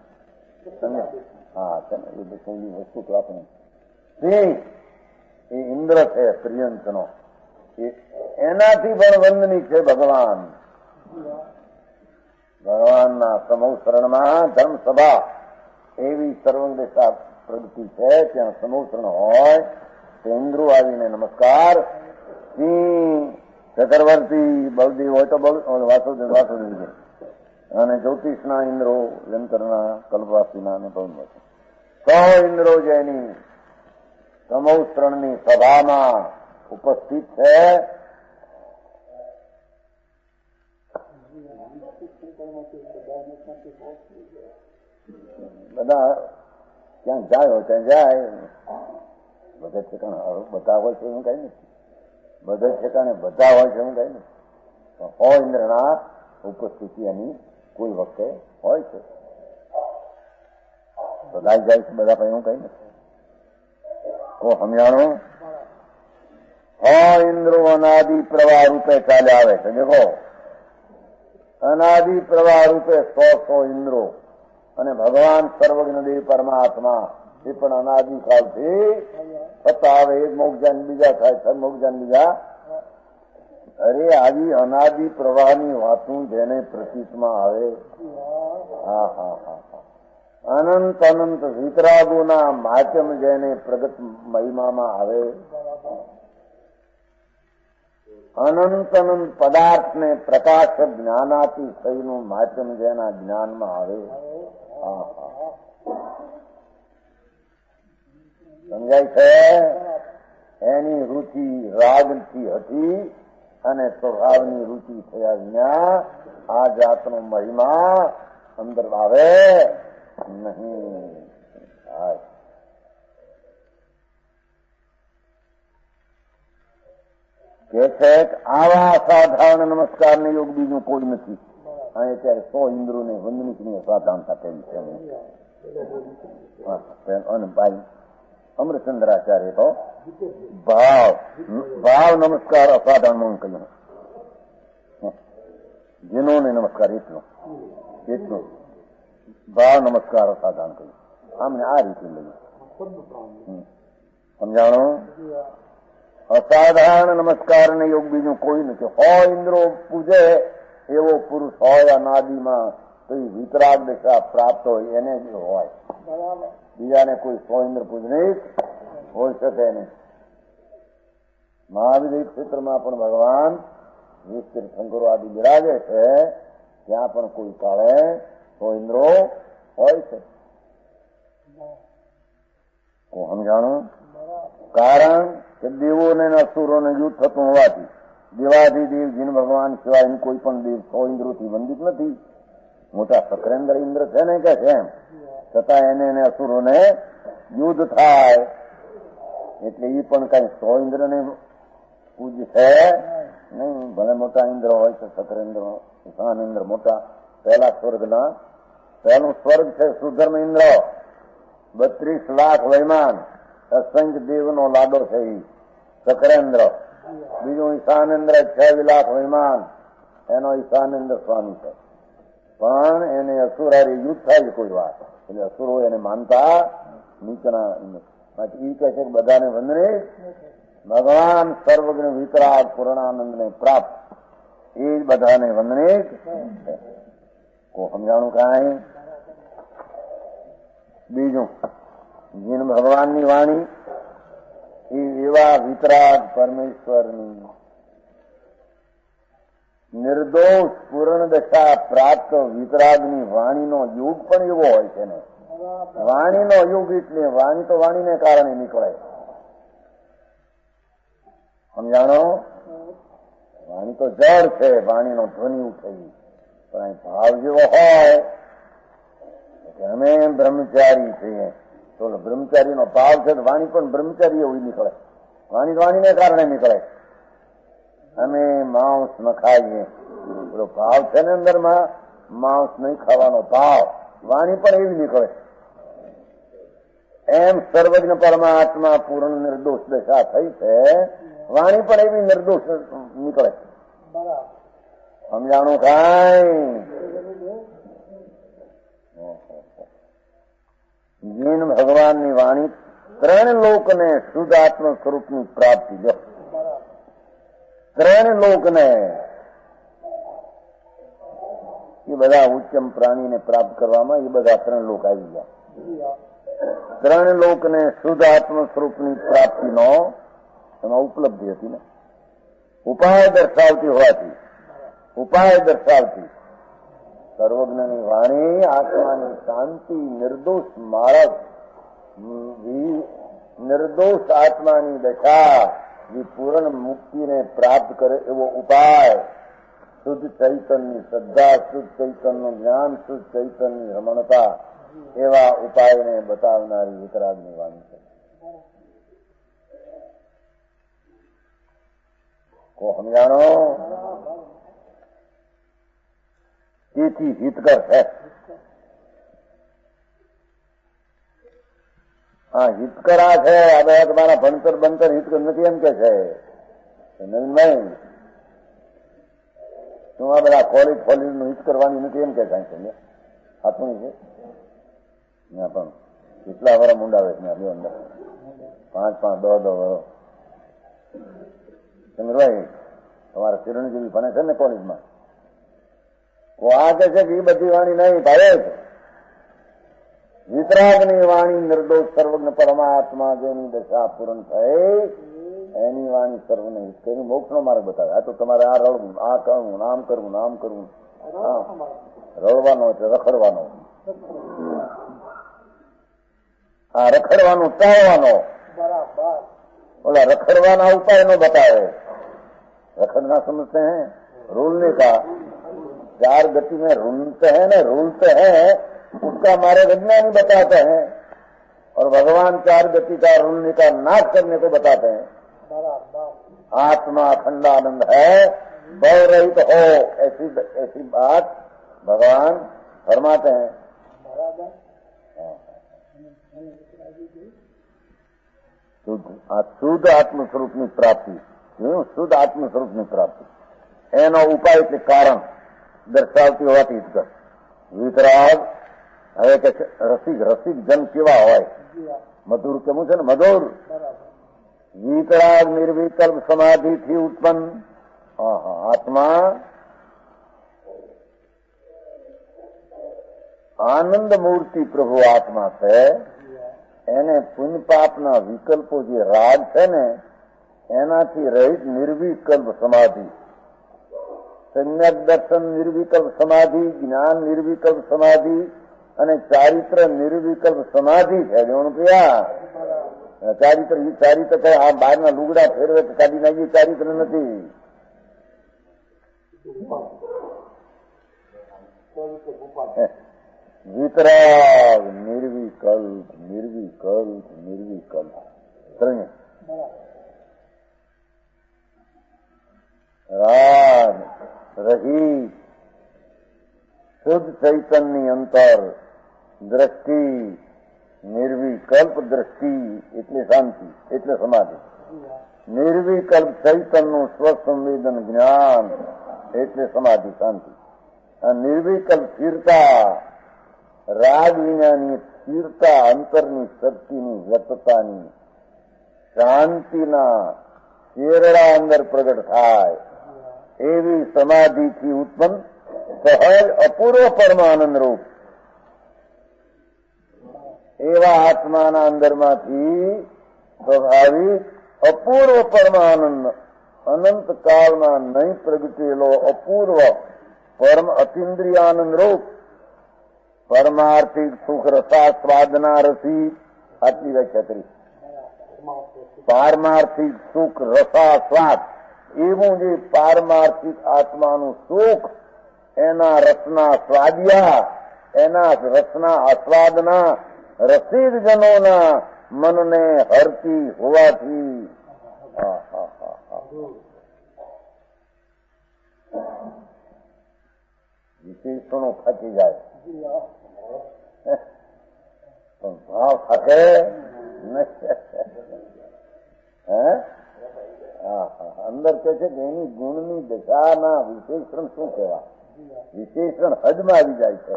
સમજ્યા? હા એ બધી વસ્તુ તો આપણે સિંહ એ ઇન્દ્ર છે ત્રિયંચનો. એનાથી પણ વંદની છે ભગવાન. ભગવાનના સમૂહ શરણમાં ધર્મસભા એવી સર્વંગેશા પ્રગતિ છે. ત્યાં સમૂહ શરણ હોય તો ઇન્દ્રો આવીને નમસ્કાર. સિંહ, ચક્રવર્તી, બળદેવ હોય તો વાસુદેવ અને જ્યોતિષના ઇન્દ્રો, યંત્રના, કલ્પવાસીના અને બહુ 100 ઇન્દ્રો જેની સમૂહ શરણની સભામાં ઉપસ્થિત છે. બધા ક્યાં જાય હોય ત્યાં જાય. બધા ઠેકાણે બધા હોય છે એવું કઈ નથી. બધા ઠેકાણે બધા હોય છે એવું કઈ નથી. 100 ઇન્દ્રના ઉપસ્થિતિ એની કોઈ વખતે હોય છે. બધા જાય છે, બધા પણ એવું કઈ નથી. તો સમજાણું? 100 ઇન્દ્રો અનાદિ પ્રવાહ રૂપે ચાલે આવે છે. દેખો, અનાદિ પ્રવાહ રૂપે 100 ઇન્દ્રો. અને ભગવાન સર્વજ્ઞ દેવ પરમાત્મા એ પણ અનાદિ કાળથી થતા આવે. એક મોક્ષજાન બીજા થાય, 6 મોક્ષજાન બીજા. અરે આવી અનાદિ પ્રવાહની વાતું જેને પ્રતીતમાં આવે, હા હા હા હા, અનંત અનંત વિતરાગોના માધ્યમ જેને પ્રગટ મહિમામાં આવે, અનંત અનંત પદાર્થને પ્રકાશ જ્ઞાનાથી થઈનું માધ્યમ જેના જ્ઞાનમાં આવે, હા હા સમજાય છે? એની રુચિ રાગથી હતી અને સ્વભાવની રુચિ થયા વિના આ જાતનો મહિમા અંદર આવે નહીં. કે છે આવા સાધારણ નમસ્કાર ને યોગ બીજું કોઈ નથી. અહીં અત્યારે 100 ઇન્દ્રોને વંદનીની અસાધારણતા કેવી છે. અને ભાઈ અમરચંદ્રાચાર્ય તો ભાવ નમસ્કાર અસાધારણ મૌન કહ્યું. જીનોને નમસ્કાર એટલું ભાવ નમસ્કાર અસાધારણ કહ્યું. આમને આ રીતે લઈએ. સમજાણો? અસાધારણ નમસ્કાર ને યોગ બીજું કોઈ નથી. 100 ઇન્દ્રો પૂજે એવો પુરુષ હોય અનાદિમાં તો વિતરાગ દશા પ્રાપ્ત હોય એને જ હોય. બીજાને કોઈ 100 ઇન્દ્ર પૂજનીક હોઈ શકે નહીં. મહાવિદ્ય ક્ષેત્રમાં પણ ભગવાન વિસ્તૃત શંકરો આદિ બિરાજે છે. ત્યાં પણ કોઈ કાળે 100 ઇન્દ્રો હોય છે. સમજાણું? કારણ કે દેવોને અસુરોને યુદ્ધ થતું હોવાથી દેવાધિદેવ જીન ભગવાન સિવાય કોઈ પણ દેવ 100 ઇન્દ્રોથી વંદિત નથી. મોટા સકરેન્દ્ર ઇન્દ્ર છે ને કે છે એમ છતાં એને અસુરોને યુદ્ધ થાય એટલે એ પણ કઈ 100 ઇન્દ્રને પૂજ છે નહીં. ભલે મોટા ઇન્દ્ર હોય છે, સકરેન્દ્ર, ઈશાન ઇન્દ્ર મોટા. પહેલા સ્વર્ગના પહેલું સ્વર્ગ છે સુધર્મ ઇન્દ્ર, 32 લાખ વૈમાન અસંખ્ય દેવનો લાડો છે સકરેન્દ્ર. બીજું ઈશાનેન્દ્ર 26 લાખ વૈમાન, એનો ઈશાનેન્દ્ર સ્વામી છે. પણ એને અસુરારી યુદ્ધ થાય કોઈ વાત એટલે અસુરો એને માનતા નીચના. એ કહે છે કે બધાને વંદને ભગવાન સર્વજ્ઞ વિતરાગ પૂર્ણાનંદને પ્રાપ્ત એ જ બધાને વંદને. को समझाणु कांई बीजू जीन भगवाननी वाणी एवा वितराग परमेश्वરની નિર્દોષ પૂર્ણ દશા પ્રાપ્ત વિતરાગની વાણીનો યુગ પણ એવો હોય છે ને. વાણીનો યુગ એટલે વાણી તો વાણીને કારણે નીકળે. સમજાણો? વાણી તો જળ છે, વાણીનો ધ્વનિ ઉઠે, પણ અહીં ભાવ જેવો હોય કે અમે બ્રહ્મચારી છીએ, તો બ્રહ્મચારીનો ભાવ છે, વાણી પણ બ્રહ્મચારી એવું નીકળે. વાણી વાણીને કારણે નીકળે. અમે માંસ ન ખાઈએ, પેલો ભાવ છે ને અંદરમાં, માંસ નહીં ખાવાનો ભાવ, વાણી પણ એવી નીકળે. એમ સર્વજ્ઞ પરમાત્મા પૂર્ણ નિર્દોષ દશા થઈ છે, વાણી પણ એવી નિર્દોષ નીકળે. સમજાણું કાંઈ? જીન ભગવાનની વાણી ત્રણ લોકને શુદ્ધ આત્મ સ્વરૂપની પ્રાપ્તિ. જો ત્રણ લોકને, એ બધા ઉચ્ચમ પ્રાણીને પ્રાપ્ત કરવામાં એ બધા ત્રણ લોક આવી ગયા. ત્રણ લોકને શુદ્ધ આત્મ સ્વરૂપની પ્રાપ્તિનો એમાં ઉપલબ્ધિ હતી ને, ઉપાય દર્શાવતી હોવાથી, ઉપાય દર્શાવતી સર્વજ્ઞની વાણી આત્માની શાંતિ, નિર્દોષ માર્ગ, નિર્દોષ આત્માની દશા, જે પૂર્ણ મુક્તિને પ્રાપ્ત કરે એવો ઉપાય, શુદ્ધ ચૈતન્યની શ્રદ્ધા, શુદ્ધ ચૈતન્યનું જ્ઞાન, શુદ્ધ ચૈતન્યની રમણતા, એવા ઉપાયને બતાવનારી વિતરાગની વાણી છે. કો સમજાણો? તેથી હિતકર છે. હા, હિતકર આ છે. આ બધા તમારા ભણતર બંતર હિતકર નથી એમ કે છે. નહીં, શું આ બધા કોલેજ નું હિત કરવાની નથી એમ કે કાંઈ છે. હાથું છે ત્યાં પણ કેટલા વર્ષ મુંડાવે છે અંદર, 5-5, 10 વર્ષ. ચંદ્રભાઈ તમારા ચિરંજીવી ભણે છે ને કોલેજમાં, આ કહે છે કે એ બધી વાણી નહીં ભાવે છે. વિતરાગની વાણી નિર્દોષ સર્વજ્ઞ પરમાત્મા જેની દશા પૂર્ણ થઈ એની વાણી સર્વને હિત કરી મોક્ષનો માર્ગ બતાવે. આ તો તમારે આ રડવું, આ કરવું, નામ કરવું, નામ કરવું, રડવાનો એટલે રખડવાનો, આ રખડવાનું ટાળવાનો. ઓલા રખડવાના ઉપાય નો बतावे. रखड़ना समझते हैं, रूलने का, 4 गति में रूलते हैं ना, रूलते हैं, उसका हमारे विज्ञानी बताते हैं, और भगवान 4 गति का रूलने का नाश करने को बताते हैं. आत्मा अखंडानंद है, भव रहित हो, ऐसी बात भगवान फरमाते हैं. શુદ્ધ આત્મ સ્વરૂપની પ્રાપ્તિ, શુદ્ધ આત્મ સ્વરૂપની પ્રાપ્તિ એનો ઉપાય એટલે કારણ દર્શાવતી હોવાથી હિતકર. વિતરાગ હવે કે રસિક જન કેવા હોય, મધુર કેવું છે ને, મધુર. વિતરાગ નિર્વિકલ્પ સમાધિથી ઉત્પન્ન આત્મા આનંદ મૂર્તિ પ્રભુ આત્મા છે. એને પુણ્ય પાપના વિકલ્પો જે રાગ છે ને એનાથી રહિત નિર્વિકલ્પ સમાધિ, સમ્યક દર્શન નિર્વિકલ્પ સમાધિ, જ્ઞાન નિર્વિકલ્પ સમાધિ અને ચારિત્ર નિર્વિકલ્પ સમાધિ છે. જોવાનું પ્રિયા, ચારિત્ર કઈ આ બહારના લુગડા ફેરવે કાઢી નાખીએ, ચારિત્ર નથી. વિતરાગ નિર્વિકલ્પ, નિર્વિકલ્પ, નિર્વિકલ્પ ત્રણે. રાગ રહિત શુદ્ધ ચૈતન્ય અંતર દ્રષ્ટિ, નિર્વિકલ્પ દ્રષ્ટિ એટલે શાંતિ, એટલે સમાધિ. નિર્વિકલ્પ ચૈતન્યનું સ્વસંવેદન જ્ઞાન એટલે સમાધિ, શાંતિ. આ નિર્વિકલ્પ સ્થિરતા, રાગ વિનાની સ્થિરતા, અંતરની શક્તિની વ્યક્તતાની શાંતિના શેરડા અંદર પ્રગટ થાય એવી સમાધિથી ઉત્પન્ન સહજ અપૂર્વ પરમાનંદ રૂપ એવા આત્માના અંદરમાંથી સ્વાભાવિક અપૂર્વ પરમાનંદ અનંત કાળમાં નહીં પ્રગટેલો અપૂર્વ પરમ અતિન્દ્રિયાનંદ રૂપ પરમાર્થિક સુખ રસાસ્વાદના રસી આટલી વ્યાખ્યા કરી. પારમાર્થિક સુખ રસાસ્વાદ એવું જે પારમાર્થિક આત્માનું સુખ એના રસના સ્વાદિયા એના રસના આસ્વાદના રસિક જનોના મનને હરતી હોવાથી વિશેષણો ફાટી જાય પણ ભાવ ફાટે અંદર કે છે કે એની ગુણની દશાના વિશેષણ શું કહેવાય? વિશેષણ હદમાં આવી જાય છે.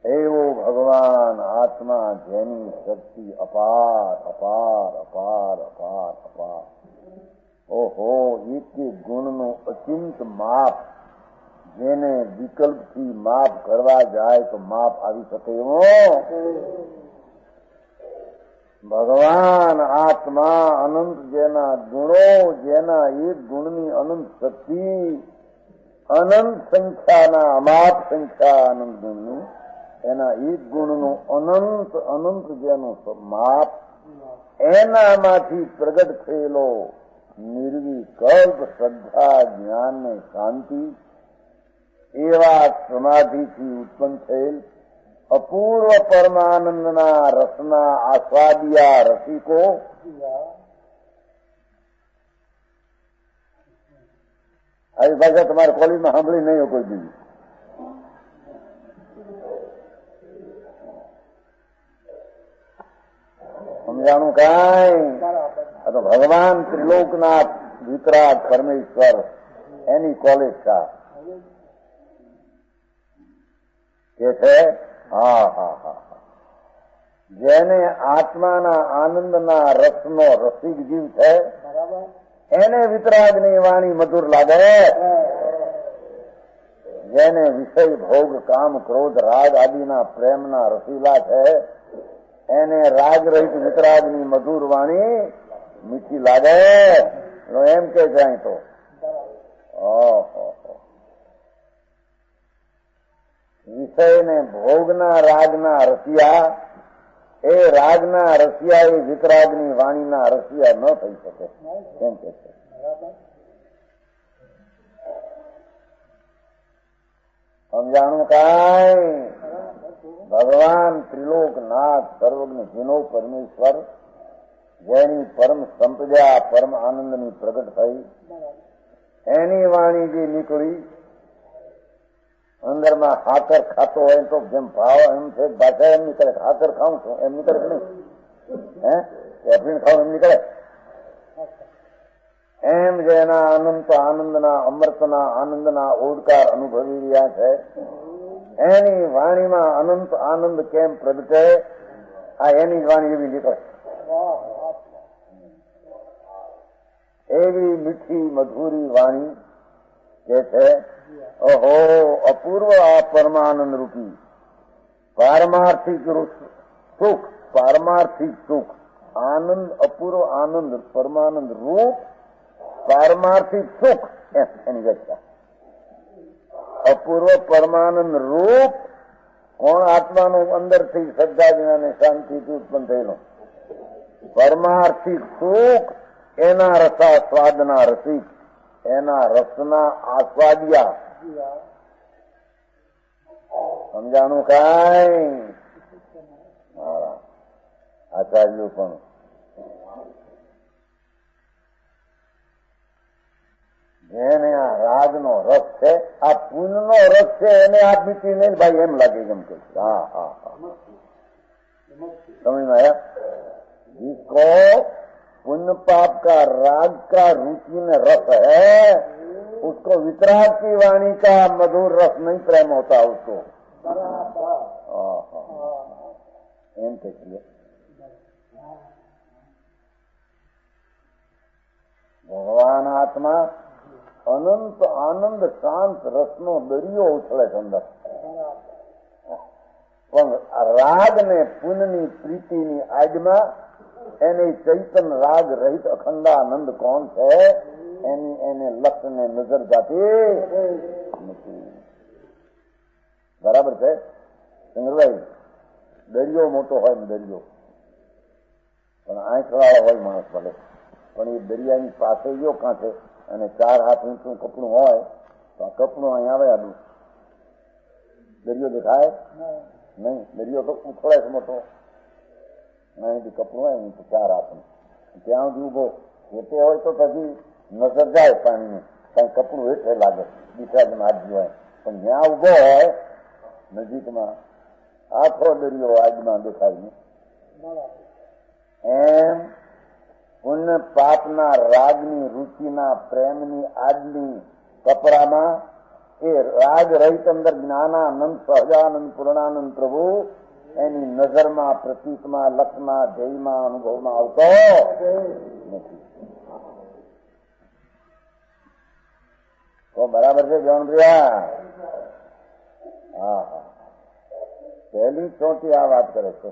એવો ભગવાન આત્મા જેની શક્તિ અપાર અપાર અપાર અપાર અપાર. ઓહો, એક ગુણનું અચિંત માપ જેને વિકલ્પથી માપ કરવા જાય તો માપ આવી શકે એવો ભગવાન આત્મા અનંત જેના ગુણો જેના એક ગુણની અનંત શક્તિ અનંત સંખ્યાના અમાપ સંખ્યા અનંત ગુણની એના એક ગુણનું અનંત અનંત જેનું માપ એનામાંથી પ્રગટ થયેલો નિર્વિકલ્પ શ્રદ્ધા જ્ઞાન ને શાંતિ એવા સમાધિથી ઉત્પન્ન થયેલ અપૂર્વ પરમાનંદના રસના આસ્વાદિયા રસિકો આવી ભાષા તમારે કોલેજમાં સાંભળી નહીં કોઈ બીજી. સમજાણું કાંઈ? આ તો ભગવાન ત્રિલોકનાથ વિતરાગ પરમેશ્વર એની કોલેજ છે કે છે. હા હા હા, જેને આત્માના આનંદના રસનો રસિક જીવ છે એને વિતરાગની વાણી મધુર લાગે. જેને વિષય ભોગ કામ ક્રોધ રાગ આદિના પ્રેમના રસીલા છે એને રાગ રહિત વિતરાગની મધુર વાણી મીઠી લાગે. એમ કે જાય તો વિષયને ભોગના રાગના રસિયા એ રાગના રસિયા એ વિતરાગની વાણીના રસિયા ન થઈ શકે એમ કે છે. સમજાણું કાંઈ? ભગવાન ત્રિલોકનાથ સર્વજ્ઞ જીનો પરમેશ્વર જેની પરમ સંપદા પરમ આનંદની પ્રગટ થઈ એની વાણી જે નીકળી અંદરમાં હાકર ખાતો હોય તો જેમ ભાવ એમ છે ભાષા એમ નીકળે. હાકર ખાઉં છું એમ નીકળે કે નહીં? એફીણ ખાવું એમ નીકળે? એમ જેના અનંત આનંદના અમૃતના આનંદના ઓડકાર અનુભવી રહ્યા છે એની વાણીમાં અનંત આનંદ કેમ પ્રગટે? આ એની વાણી એવી નીકળે. એવી મીઠી મધુરી વાણી કે છે. ઓહો, અપૂર્વ આ પરમાનંદ રૂપી પારમાર્થિક સુખ પારમાર્થિક સુખ આનંદ અપૂર્વ આનંદ પરમાનંદ રૂપ પારમાર્થિક સુખ એની વ્યાખ્યા. અપૂર્વ પરમાનંદ રૂપ કોણ? આત્માનું અંદરથી શ્રદ્ધા જ્ઞાન શાંતિથી ઉત્પન્ન થયેલું પરમાર્થિક સુખ એના રસા સ્વાદના રસિક એના રસના આસ્વાદિયા. સમજાણું કાંઈ? આચાર્યો પણ જેને આ રાગનો રસ છે આ પુણ્યનો રસ છે એને આ મીઠી નહીં ભાઈ એમ લાગે એમ કે. હા હા હા, સમજ આયા? जिसको पुण्य पाप का राग का रुचि में रस है उसको वितराग की वाणी का मधुर रस नहीं प्रेम होता उसको. एम कहिए भगवान आत्मा અનંત આનંદ શાંત રસનો દરિયો ઉછળે છે અંદર. પણ રાગ ને પુનની પ્રીતિની આડમાં એને ચૈતન રાગ રહિત અખંડાનંદ કોણ છે? એની એને લક્ષને નજર જાતી નથી. બરાબર છે ચંદ્રભાઈ? દરિયો મોટો હોય ને દરિયો, પણ આંખવાળો હોય માણસ ભલે, પણ એ દરિયાની પાસે ગયો કાંઠે અને 4 હાથ ઊંચું કપડું હોય તો આ કપડું અહીં આવે આડું, દરિયો દેખાય નહીં. દરિયો તો ઉછળે છે મોટો, અહીંથી કપડું હોય ને 4 હાથનું, ત્યાં સુધી ઉભો હેઠે હોય તો પછી નજર જાય પાણીની, કાંઈ કપડું હેઠે લાગે દીકરાજીમાં હાથ જોવાય, પણ જ્યાં ઉભો હોય નજીકમાં આખો દરિયો આજમાં દેખાય નહીં. એમ પુણ્ય પાપના રાગની રુચિના પ્રેમની આદની કપડામાં એ રાગ રહિત અંદર જ્ઞાનાનંદ સહજાનંદ પૂર્ણાનંદ પ્રભુ એની નજરમાં પ્રતીકમાં લક્ષમાં ધ્યેયમાં અનુભવમાં આવતો નથી. તો બરાબર છે જવનપ્રિયા? હા હા, પહેલી ચોથી આ વાત કરે છે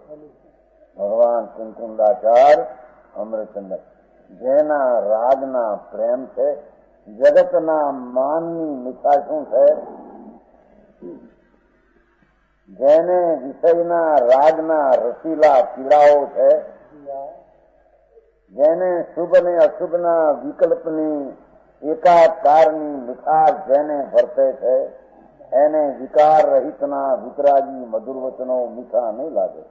ભગવાન કુંકુંદાચાર્ય અમૃતચંદ્ર, જેના રાગના પ્રેમ છે, જગતના માનની મીઠા શું છે, જેને વિષયના રાગના રસીલા પીડાઓ છે, જેને શુભ ને અશુભના વિકલ્પની એકાકારની મીઠાશ જેને વર્તે છે, એને વિકાર રહિતના વિતરાગી મધુર વચનો મીઠા નહીં લાગે.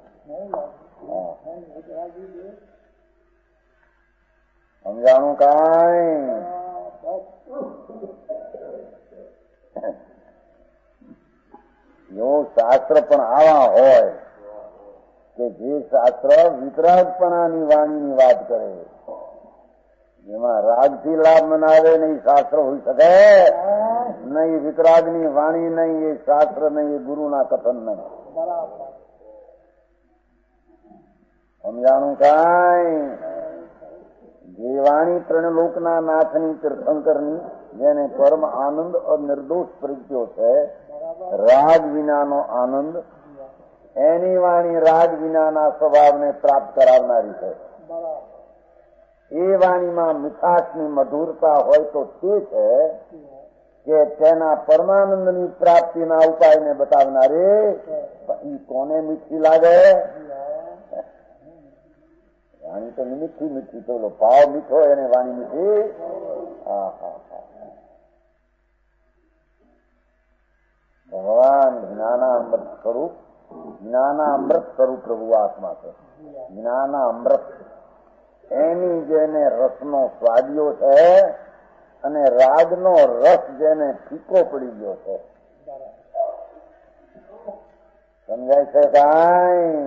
સમજાણું કાંઈ? એવું શાસ્ત્ર પણ આવા હોય કે જે શાસ્ત્ર વિતરાગપણાની વાણીની વાત કરે, જેમાં રાગથી લાભ મનાવે નહીં શાસ્ત્ર હોઈ શકે નહીં, વિતરાગની વાણી નહીં એ શાસ્ત્ર નહીં, એ ગુરુના કથન નહીં. સમજાણું કાંઈ? જે વાણી ત્રણલોકના નાથની તીર્થંકરની, જેને પરમ આનંદ અનિર્દોષ પ્રગટ્યો છે, રાગ વિનાનો આનંદ, એની વાણી રાગ વિનાના સ્વભાવને પ્રાપ્ત કરાવનારી છે. એ વાણીમાં મીઠાશની મધુરતા હોય તો તે છે કે તેના પરમાનંદની પ્રાપ્તિના ઉપાયને બતાવનારી. એ કોને મીઠી લાગે? વાણી તો મીઠી મીઠી, તો ભાવ મીઠો એને વાણી મીઠી. ભગવાન જ્ઞાનામૃત સ્વરૂપ, જ્ઞાનામૃત સ્વરૂપ પ્રભુ આત્મા છે. જ્ઞાનામૃત એની જેને રસનો સ્વાદ્યો છે અને રાગનો રસ જેને ફીકો પડી ગયો છે. સમજાય છે કાંઈ?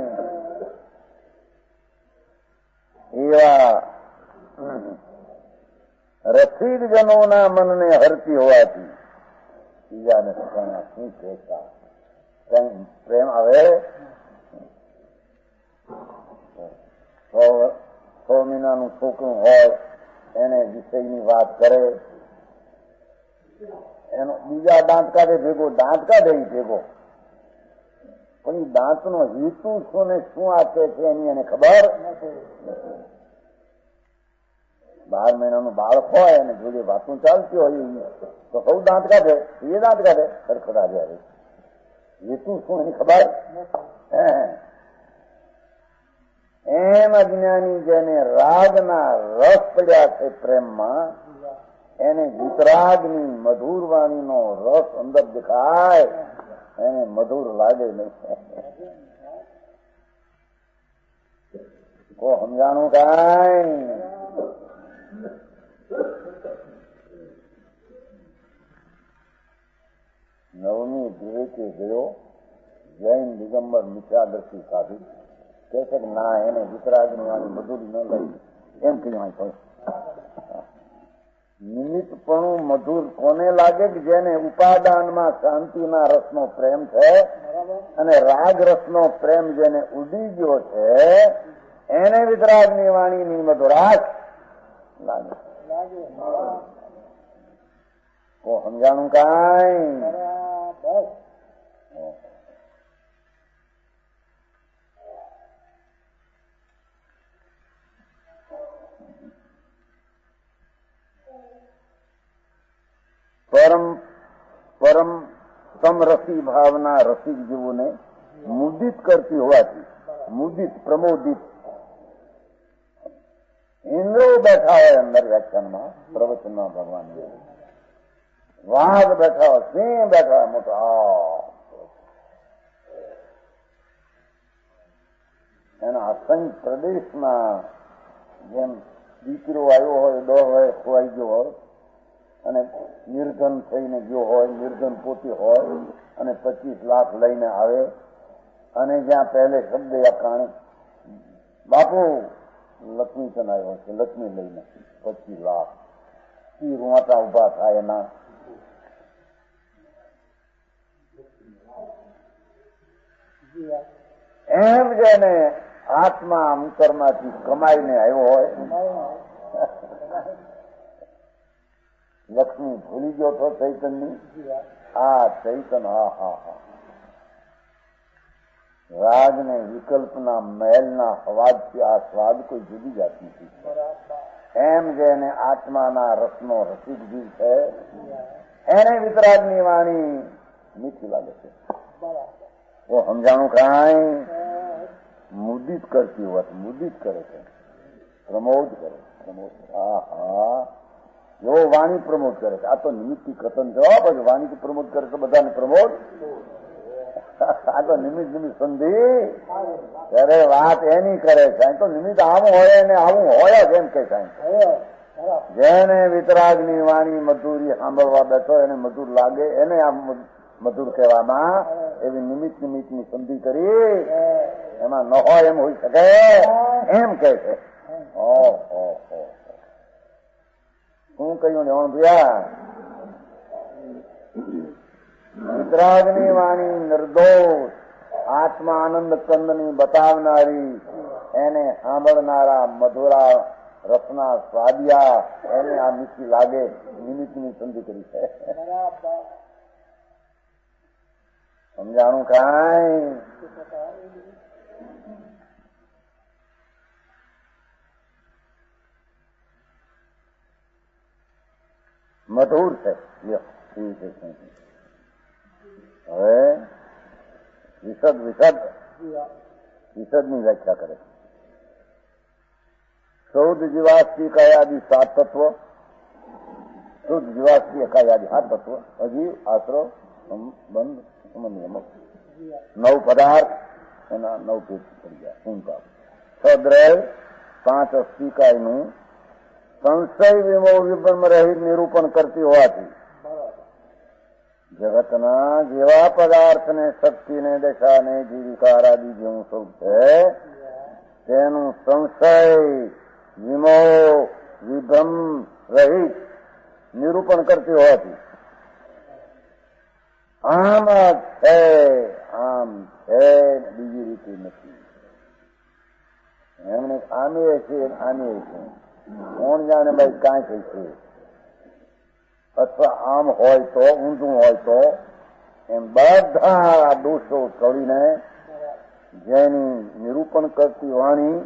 એવા રસિક જનોના મનને હરતી હોવાથી બીજાને શું કહેતા કઈ પ્રેમ આવે? 6 મહિનાનું છોકરું હોય એને વિષયની વાત કરે, એનો બીજા દાંત કાઢે ભેગો, દાંત કાઢે ભેગો, પણ એ દાંતનો હેતુ શું ને શું આપે છે એની એને ખબર નથી. 12 મહિનાનું બાળક હોય અને જોડે વાતું ચાલતી હોય તો સૌ દાંત કાઢે, એ દાંત કાઢે ખડખડા, હેતુ શું એની ખબર? એમ અજ્ઞાની જેને રાગના રસ પડ્યા છે પ્રેમમાં, એને વિતરાગની મધુર વાણીનો રસ અંદર દેખાય, એને મધુર લાગે નહીં. કો સમજાણું કાંઈ? નવમી વિવેકે ગયો, જૈન દિગંબર મિથ્યાદર્શી સાધી, કે છે કે ના એને વિતરાગની વાણી મધુરી ન લઈ, એમ કહેવાય છે. નિમિત્તપણું મધુર કોને લાગે? કે જેને ઉપાદાનમાં શાંતિના રસનો પ્રેમ છે અને રાગ રસનો પ્રેમ જેને ઉડી ગયો છે, એને વિતરાગની વાણીની મધુરાશ લાગે. કો સમજાણું કાંઈ? પરમ પરમ સમરસી ભાવના રસિક જીવોને મુદિત કરતી હોવાથી, મુદિત પ્રમોદિત ઇન્દ્રો બેઠા હોય અંદર વ્યાખ્યાનમાં, પ્રવચનમાં ભગવાન વાઘ બેઠા હોય, સિંહ બેઠા હોય મોટા, એના અસંખ્ય પ્રદેશમાં જેમ દીકરો આવ્યો હોય, ડો હોય, ખોવાઈ ગયો હોય અને નિર્ધન થઈને ગયો હોય, નિર્ધન પોતી હોય અને 25 લાખ લઈને આવે અને જ્યાં પહેલે શબ્દ યા બાપુ લક્ષ્મીચંદ આવ્યો છે, લક્ષ્મી લઈને 25 લાખ ઈ રૂવાટા ઉભા થાય એના. એમ જેને આત્મા અંતરમાંથી કમાઈને આવ્યો હોય, લક્ષ્મી ભૂલી ગયો તો ચૈતનની, આ ચૈતન રાજને વિકલ્પના મહેલના હવાજથી આ સ્વાદ કોઈ જુદી જાતની ચીજ છે. એમ જેને આત્માના રસનો રસિક જીવ છે એને વિતરાગની વાણી મીઠી લાગે છે. તો સમજાણું કાંઈ? મુદિત કરતી હોત, મુદિત કરે છે, પ્રમોદ કરે, પ્રમોદ. જો વાણી પ્રમોદ કરે છે. આ તો નિમિત્તથી કથન છે, પછી વાણીથી પ્રમોદ કરે તો બધાને પ્રમોદ. આ તો નિમિત્ત સંધિ ત્યારે વાત એની કરે છે. તો નિમિત્ત આવું હોય અને આવું હોય જ એમ કે જેને વિતરાગની વાણી મધુરી સાંભળવા બેઠો એને મધુર લાગે, એને આ મધુર કહેવામાં. એવી નિમિત્તની સંધિ કરી એમાં ન હોય એમ હોઈ શકે એમ કે છે. શું કહ્યું ને ભૈયા? વિતરાગની વાણી નિર્દોષ આત્મા આનંદ કંદની બતાવનારી, એને સાંભળનારા મધુરા રસના સ્વાદિયા, એને આ મીઠી લાગે. નિમિત્તની સંધિ કરી છે. સમજાણું કાંઈ? મધુર છે. હવે વિશદની વ્યાખ્યા કરે. શુદ્ધ જીવાસ્તી કાયાદિ 7 તત્વ, શુદ્ધ જીવાસ્તી કાયાદિ 7 તત્વ, અજીવ, આશ્રવ, બંધ, નિયમો, 9 પદાર્થ, એના 9 પેજ પડી ગયા. ઊંચા 6 દ્રવ્ય, 5 અસ્થિકાયનું સંશય વિમો વિબ્રહ્મ રહિત નિરૂપણ કરતી હોવાથી જગતના જેવા પદાર્થને, શક્તિને, દશાને, જીવિકારાદિ જેવું સ્વરૂપ છે તેનું સંશય વિમો વિભ્રમ રહિત નિરૂપણ કરતી હોવાથી આમ છે, આમ છે, બીજી રીતે નથી. એમને આમે છે, આમે છે, કોણ જાણે ભાઈ કાંઈ કઈ છે. અથવા આમ હોય તો, ઊંધું હોય તો, એમ બધા દોષો તોડીને જેની નિરૂપણ કરતી વાણી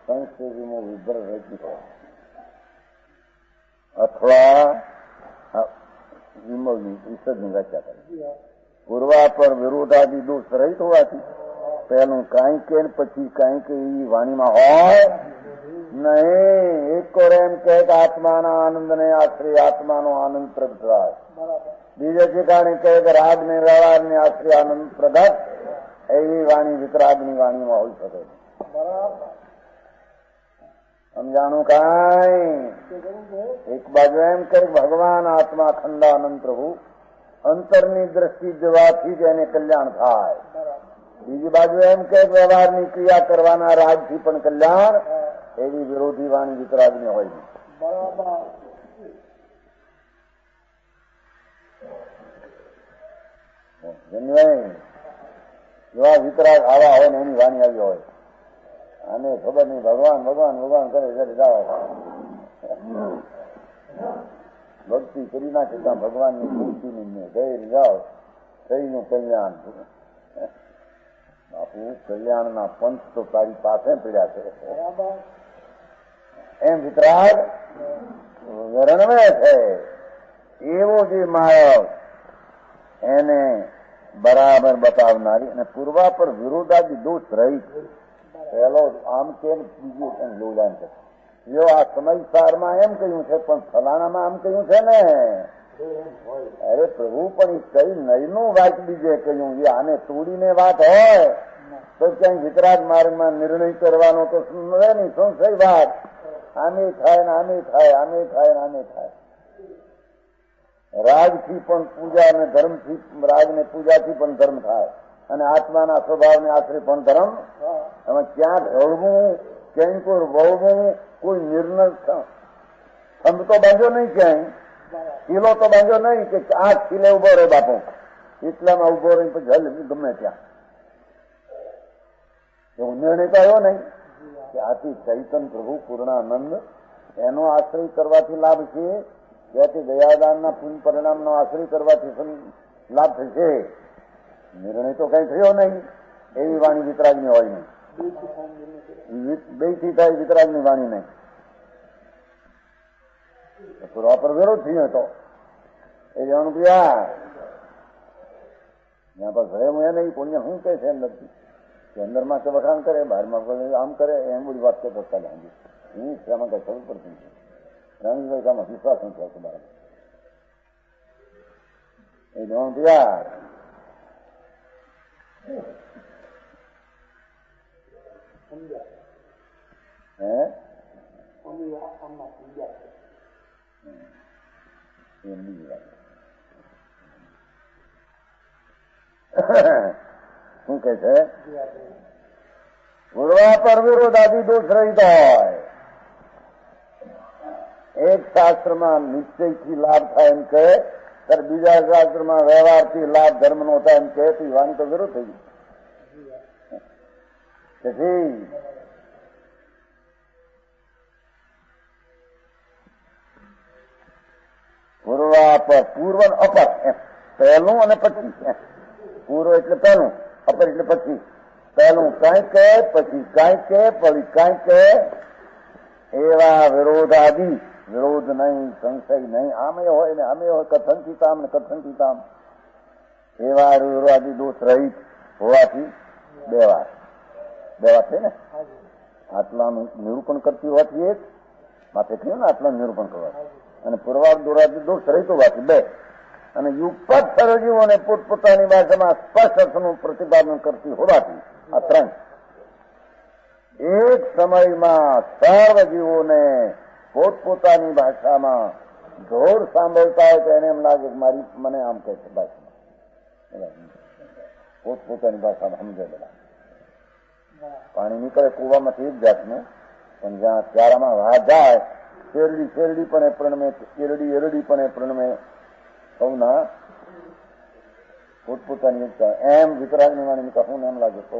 સંસ્કૃતિમાં વિભ્ર રહેતી હોય અથવા વિમલની વિશદની વ્યાખ્યા કરે. પૂર્વા પર વિરોધાદી દોષ રહિત હોવાથી પહેલું કાંઈ કે પછી કાંઈ કે એ વાણીમાં હોય નહીં. એક કોર એમ કે આત્માના આનંદને આશ્રય આત્માનો આનંદ પ્રગટ થાય, બીજે ઠેકાણે કહે કે રાગને વ્યવહારને આશ્રય આનંદ પ્રગટ. એવી વાણી વિતરાગની વાણીમાં હોઈ શકે. સમજાણું કાંઈ? એક બાજુ એમ કે ભગવાન આત્મા ખંડાનંદ પ્રભુ, અંતરની દ્રષ્ટિ જવાથી જ એને કલ્યાણ થાય. બીજી બાજુ એમ કે વ્યવહારની ક્રિયા કરવાના રાજથી પણ કલ્યાણ. એવી વિરોધી વાણી વિતરાગની હોય નહીં. એવા વિતરાગ આવા હોય ને એની વાણી આવી હોય. આને ખબર નહીં, ભગવાન ભગવાન ભગવાન કરે ત્યારે જવા. ભક્તિ કરી નાખે ત્યાં ભગવાનની મૂર્તિની ગેર જાઓ કઈનું કલ્યાણ. બાપુ કલ્યાણના પંચ તો તારી પાસે પડ્યા છે. એમ વિતરાગ રણવે છે એવો જે માળક એને બરાબર બતાવનારી અને પૂર્વા પર વિરોધાદી દોષ રહી. પહેલો આમ કેમ બીજું કેમ લોલાન છે. જો આ સમયસારમાં એમ કહ્યું છે પણ ફલાણામાં આમ કહ્યું છે ને. અરે પ્રભુ પણ કઈ નયનું વાત બીજે કહ્યું. એ આને તોડીને વાત હોય તો ક્યાંય વિતરાગ માર્ગમાં નિર્ણય કરવાનો તો રહે નહીં. સંશય વાત આમે થાય ને આમે થાય, આમે થાય ને આમે થાય. રાજથી પણ પૂજા અને ધર્મથી રાજ ને પૂજાથી પણ ધર્મ થાય અને આત્માના સ્વભાવને આશ્રય પણ ધર્મ. એમાં ક્યાંક હળવું ક્યાંય કોઈ વળવું કોઈ નિર્ણય થંભ તો બાંધ્યો નહીં, ક્યાંય કિલો તો બાંધ્યો નહીં કે આ કિલે ઉભો રહે બાપુ એટલામાં ઉભો રહી પછી હલ ગમે ત્યાં એવો નિર્ણય તો આવ્યો નહીં કે આથી ચૈતન પ્રભુ પૂર્ણાનંદ એનો આશ્રય કરવાથી લાભ છે. ત્યાંથી દયાદાનના પુણ્ય પરિણામનો આશ્રય કરવાથી લાભ થશે. નિર્ણય તો કઈ થયો નહીં. એવી વાણી વિતરાગની હોય નહીં. બેથી થાય વિતરાગની વાણી નહીં. પૂર્વા પર વિરોધ થયો હતો એ જવાનું ત્યાં પર ભરે હું એ નહીં પુણ્ય શું કહે છે એમ નથી કે અંદરમાં તો વખાણ કરે બહારમાં આમ કરે એમ બધી વાત કરતા હતા ગાંધી. હું આમાં કઈ ખબર પડતી નથી. રામજીભાઈ આમાં વિશ્વાસ નથી આવતો બરાબર. એ જવાનું ત્યાં શું કે છે પૂર્વા પર વિરોધાદી દોષ રહિત હોય. એક શાસ્ત્રમાં નિશ્ચયથી લાભ થાય એમ કહે ત્યારે બીજા શાસ્ત્રમાં વ્યવહારથી લાભ ધર્મ નો થાય એમ કહે તો વાણી તો વિરોધ થઈ ગઈ. તેથી પૂર્વા પર પૂર્વ અપર પહેલું અને પછી. પૂર્વ એટલે પહેલું, અપર એટલે પછી. પહેલું કાંઈ કહે પછી કાંઈ કહે પછી કાંઈ કહે એવા વિરોધાદી વિરોધ નહીં સંશય નહીં આમે હોય ને આમે હોય કથન ચિતામ ને કથન ચિતામ એવા વિરોધાદી દોષ રહિત હોવાથી બે વાત છે ને. આટલાનું નિરૂપણ કરતી હોવાથી એક માથે થયું ને આટલાનું નિરૂપણ કરવાથી અને પૂર્વાર્ધ દોરાથી દોષ રહિત હોવાથી બે અને યુગપત સર્વજીવોને પોતપોતાની ભાષામાં સ્પષ્ટ અર્થનું પ્રતિપાદન કરતી હોવાથી આ ત્રણ. એક સમયમાં સર્વજીવોને પોતપોતાની ભાષામાં જોર સાંભળતા હોય તો એને એમ લાગે કે મને આમ કહે છે ભાષામાં પોતપોતાની ભાષામાં સમજે બધા. પાણી નીકળે કુવામાંથી એક જાતનું પણ જ્યાં ત્યારામાં વાહ જાય શેરડી પણ પ્રણમે એરડી પણ પ્રણમે સૌના પોતપોતાની એકતા. એમ વિતરાગની વાણી કહું ને એમ લાગે તો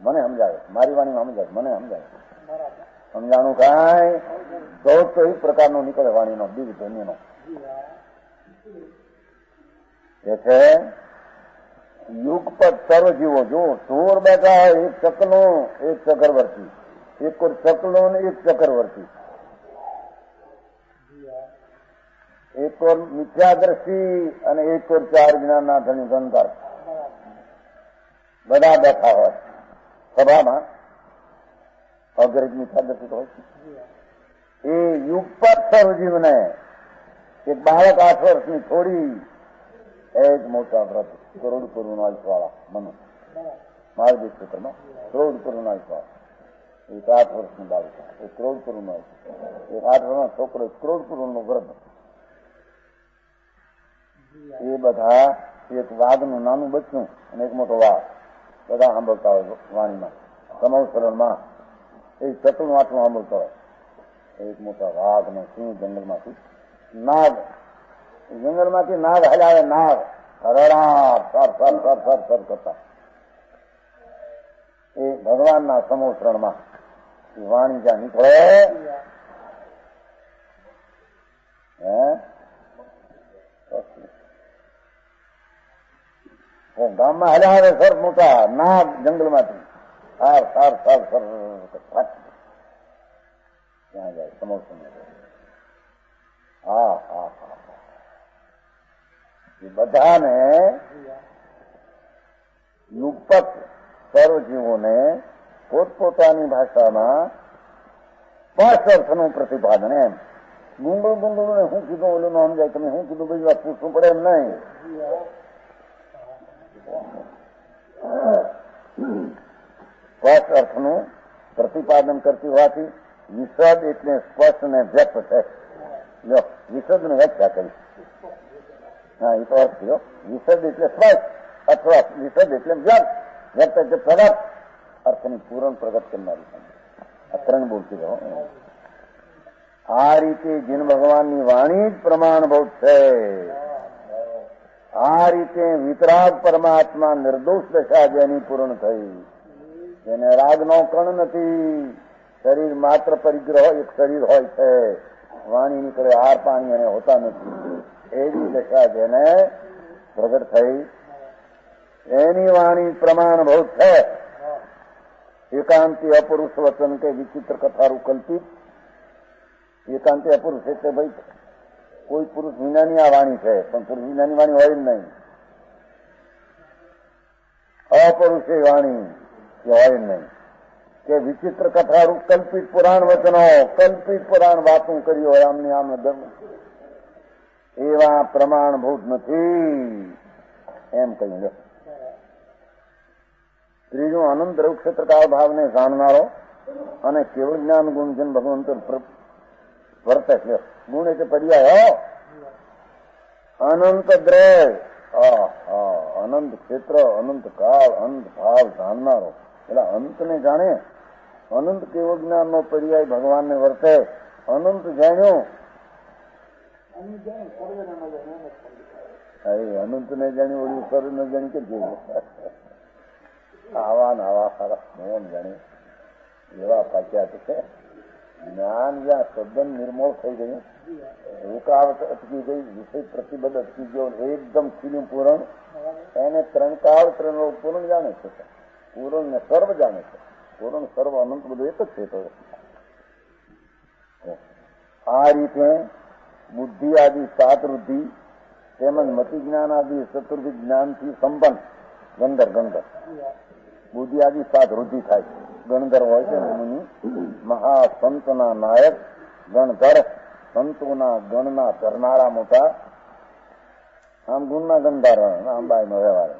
મને સમજાવે મારી વાણીમાં સમજાવે મને સમજાવે સમજાણું કાંઈ તો એક પ્રકારનો નીકળે વાણીનો દિવ્ય ધન્યનો કે છે યુગપત સર્વજીવો જો ચોર બેઠા હોય એક ચકલો એક ચક્રવર્તી એક ઓર ચકલો ને એક ચક્રવર્તી એક ઓર મિથ્યાદ્રષ્ટિ અને એક ઓર ચાર જ્ઞાનના ધણી ધનકાર બધા બેઠા હોય સભામાં. અગરિત મિથ્યાદ્રષ્ટિ હોય એ યુગપત સર્વજીવને એક બાળક 8 વર્ષની થોડી એક મોટા વ્રત કરોડ કરોડ આયુષવાળા મનુ મહાદેવ ક્ષેત્રમાં કરોડ કરોડ આયુષવાળા એક 8 વર્ષનું બાળક એક કરોડ કરોડ આયુષ એક 8 વર્ષનો છોકરો કરોડ કરોડનું વ્રત. એ બધા એક વાઘનું નાનું બચ્ચું અને એક મોટો વાઘ બધા સાંભળતા હોય વાણીમાં સમવસરણમાં. એ ચકલું આટલું સાંભળતા હોય. એક મોટા વાઘ ને સિંહ જંગલમાંથી નાગ હલાવે નાગ હરડા સર કરતા એ ભગવાનના સમોસરણમાં વાણી જ્યાં નીકળે ગામમાં હાલ્યા આવે સર મોટા નાગ જંગલમાંથી સાર સાર સાર સર ત્યાં જાય સમોસા. હા હા હા એ બધાને યુગપત સર્વજીવોને પોતપોતાની ભાષામાં સ્પષ્ટ અર્થનું પ્રતિપાદન. એમ ગુંગળું ગુંગળું ને શું કીધું ઓલું ન સમજાય, તમે શું કીધું બીજી વાત પૂછવું પડે એમ નહીં. સ્પષ્ટ અર્થનું પ્રતિપાદન કરતી હોવાથી વિશદ એટલે સ્પષ્ટ ને વ્યક્ત છે. લો વિશદ ને વ્યાખ્યા કરી. હા એ તો અર્થ થયો. વિશદ એટલે સ્પષ્ટ અથવા વિશદ એટલે વ્યક્ત, વ્યક્ત એટલે પ્રગટ, અર્થની પૂરણ પ્રગટ કરનારી. આ ત્રણ બોલતી રહો. આ રીતે જીન ભગવાનની વાણી જ પ્રમાણભૂત છે. આ રીતે વિતરાગ પરમાત્મા નિર્દોષ દશા જેની પૂર્ણ થઈ, જેને રાગનો કણ નથી, શરીર માત્ર પરિગ્રહ એક શરીર હોય છે, વાણી નીકળે હાર પાણી અને હોતા નથી, એવી દશા જેને પ્રગટ થઈ એની વાણી પ્રમાણભૂત છે. એકાંતિ અપુરુષ વચન કે વિચિત્ર કથારૂ કલ્પિત. એકાંતિ અપુરુષ એટલે ભાઈ કોઈ પુરુષ વિનાની આ વાણી છે, પણ પુરુષ વિનાની વાણી હોય જ નહીં. અપરુષ વાણી કે હોય જ નહીં. કે વિચિત્ર કથારૂપ કલ્પિત પુરાણ વચનો, કલ્પિત પુરાણ વાતું કરી હોય આમની આમ ધર્મ, એવા પ્રમાણભૂત નથી એમ કહ્યું. ત્રીજું અનંત દ્રવ ક્ષેત્રકાળ ભાવને જાણનારો અને કેવળ જ્ઞાન ગુણજન ભગવંત વર્તે છે. ગુણ એટલે પર્યાય. અનંત દ્રવ, અનંત ક્ષેત્ર, અનંત કાળ, અનંત ભાવ જાણનારો, એટલે અંતને જાણે. અનંત કેવળ જ્ઞાન નો પર્યાય ભગવાનને વર્તે. અનંત જાણ્યું, અનંત ને જાણ્યું ઓળ્યું સર ન જાણી કે જેવું આવા નાવા સારા મોહન જાણે એવા પાક્યા છે. જ્ઞાન જ્યાં સદન નિર્મળ થઈ ગયું, રૂકાવટ અટકી ગઈ, વિષય પ્રતિબદ્ધ અટકી ગયો, એકદમ ખીલ્યું પૂરણ, એને ત્રણ કાળ ત્રણ પૂરણ જાણે છે. પૂરણ ને સર્વ જાણે છે. પૂરણ સર્વ અનંત બધું એક જ છે. તો આ રીતે બુદ્ધિ આદિ સાત વૃદ્ધિ તેમજ મતિ જ્ઞાન આદિ ચતુર્વિધ જ્ઞાનથી સંપન્ન ગણધર બુદ્ધિ આદિ સાત વૃદ્ધિ થાય. ગણધર હોય છે મુનિ, મહાસંતના નાયક ગણધર, સંતોના ગણના કરનારા મોટા, આમ ગુણના ગણધાર અંબાઈનો વ્યવહાર.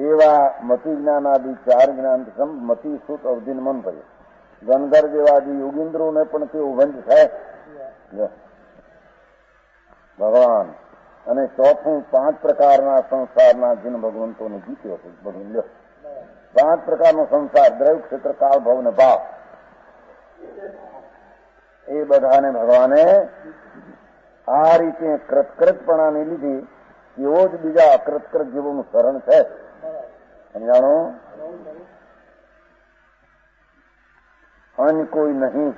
એવા મતિ જ્ઞાન આદિ ચાર જ્ઞાન મતિ સુત અવધિ મન પડ્યું. ગણધર જેવા આદિ યોગીન્દ્રોને પણ તેવું બંધ થાય ભગવાન. અને ચોથું પાંચ પ્રકારના સંસારના જીન ભગવંતોને જીત્યો છે. બધું લ્યો, પાંચ પ્રકારનો સંસાર, દ્રવ ક્ષેત્ર કાળ ભવ ને ભાવ, એ બધાને ભગવાને આ રીતે કૃતકૃતપણાને લીધી એવો જ બીજા અકૃતકૃત જીવોનું શરણ છે. સમજાણો? અન્ય કોઈ નહીં,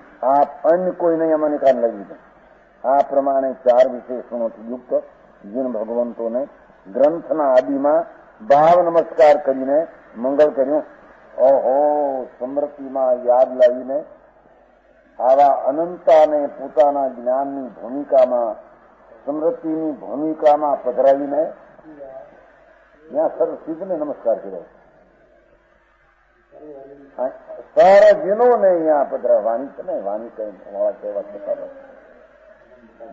અન્ય કોઈ નહીં અમાને કાન લઈ લીધું. આ પ્રમાણે ચાર વિશેષણોથી યુક્ત જીન ભગવંતોને ગ્રંથના આદિમાં ભાવ નમસ્કાર કરીને મંગળ કર્યું. ઓહો, સ્મૃતિમાં યાદ લાવીને આવા અનંતાને પોતાના જ્ઞાનની ભૂમિકામાં, સ્મૃતિની ભૂમિકામાં પધરાવીને ત્યાં સર્વસિદ્ધને નમસ્કાર કર્યો. સર્વજનોને અહીંયા પધરાવાની છે ને, વાણી કઈ કહેવા છતાં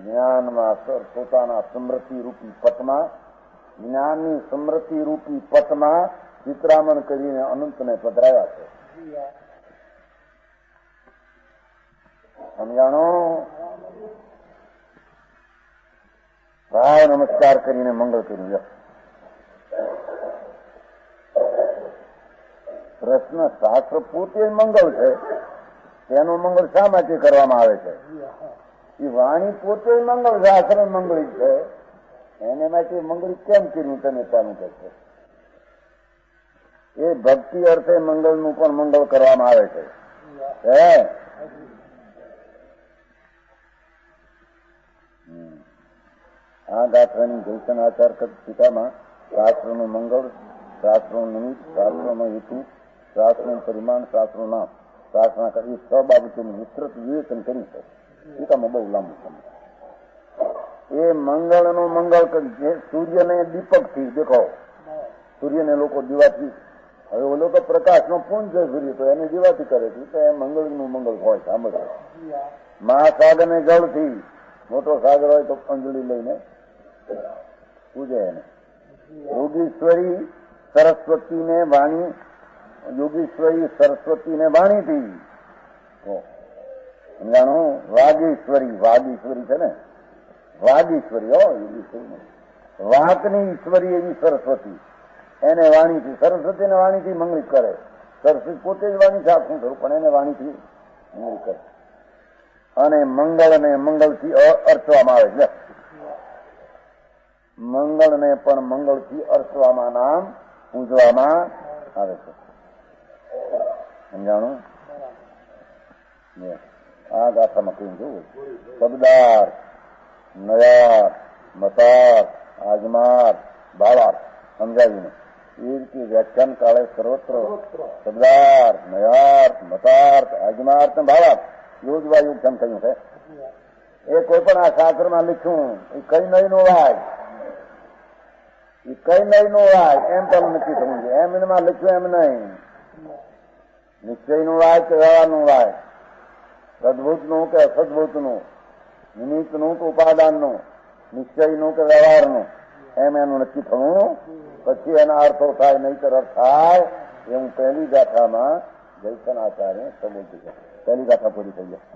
જ્ઞાનમાં પોતાના સ્મૃતિ રૂપી પટમાં, જ્ઞાનની સ્મૃતિ રૂપી પટમાં ચિત્રામણ કરીને અનંતને પધરાવ્યા છે. સમજાણો? ભાવ નમસ્કાર કરીને મંગળ કર્યું. પ્રશ્ન શાસ્ત્ર પોતે મંગળ છે, તેનું મંગળ શા માટે કરવામાં આવે છે? એ વાણી પોતે મંગળ શાસ્ત્ર મંગળી છે, એને માટે મંગળી કેમ કર્યું તમે પાનું કરશો? એ ભક્તિ અર્થે મંગળનું પણ મંગળ કરવામાં આવે છે. આ ગાથાની જૈસન આચાર ટીકામાં શાસ્ત્રનું મંગળ શાસ્ત્રનું નિમિત્ત, શાસ્ત્રનો હેતુ, શાસ્ત્રનું પરિમાણ, શાસ્ત્રનું નામ, શાસ્ત્રના એ 6 બાબતોનું વિસ્તૃત વિવેચન કર્યું છે. ટીકામાં બહુ લાંબુ સમય. એ મંગળનો મંગળ જે સૂર્યને દીપકથી દેખો, સૂર્યને લોકો દીવાથી, હવે ઓલો તો પ્રકાશનો પુંજ છે સૂર્ય, તો એને દીવાથી કરે છે, તો એ મંગળનું મંગળ હોય. સાંભળો, મહાસાગરને જળથી, મોટો સાગર હોય તો અંજલિ લઈને પૂજે એને. યોગીશ્વરી સરસ્વતીને વાણી, યોગીશ્વરી સરસ્વતીને વાણીથી સમજાણું. વાગીશ્વરી, વાગીશ્વરી છે ને, વાગીશ્વરી હો, યોગીશ્વરી વાકની ઈશ્વરી એવી સરસ્વતી, એને વાણીથી, સરસ્વતીને વાણીથી મંગળિત કરે. સરસ્વતી પોતે જ વાણી છે આખું થયું, પણ એને વાણીથી મંગળિત કરે. અને મંગળને મંગળથી અર્ચવામાં આવે છે. મંગળને પણ મંગળથી અર્ચવામાં, નામ પૂજવામાં આવે છે. સમજાણું? આ ગાથામાં કહ્યું જોવું, શબ્દાર્થ, નયાર્થ, મતાર્થ, આજમાર્થ, ભાવાર્થ સમજાવીને એ રીતે વ્યાખ્યાન કાળે સર્વત્ર શબ્દાર્થ, નયાર્થ, મતાર્થ, આજમાર્થ અને ભાવાર્થ યોજવા યોગદાન કહ્યું છે. એ કોઈ પણ આ શાસ્ત્રમાં લખ્યું એ કઈ નહીં નો વાય, એ કઈ નહીં નો વાય એમ પેલું નક્કી થવું છે. એમ એમાં લખ્યું એમ નહીં. નિશ્ચયનું વાય કે વ્યવહારનું વાય, સદભૂતનું કે અસદભૂતનું, નિમિત્તનું કે ઉપાદાનનું, નિશ્ચયનું કે વ્યવહારનું, એમ એનું નક્કી થવું. પછી એના અર્થો થાય, નહીતર અર્થ થાય. એ હું પહેલી ગાથામાં જયસન આચાર્ય સંબોધી છે. પહેલી ગાથા પૂરી થઈ જાય.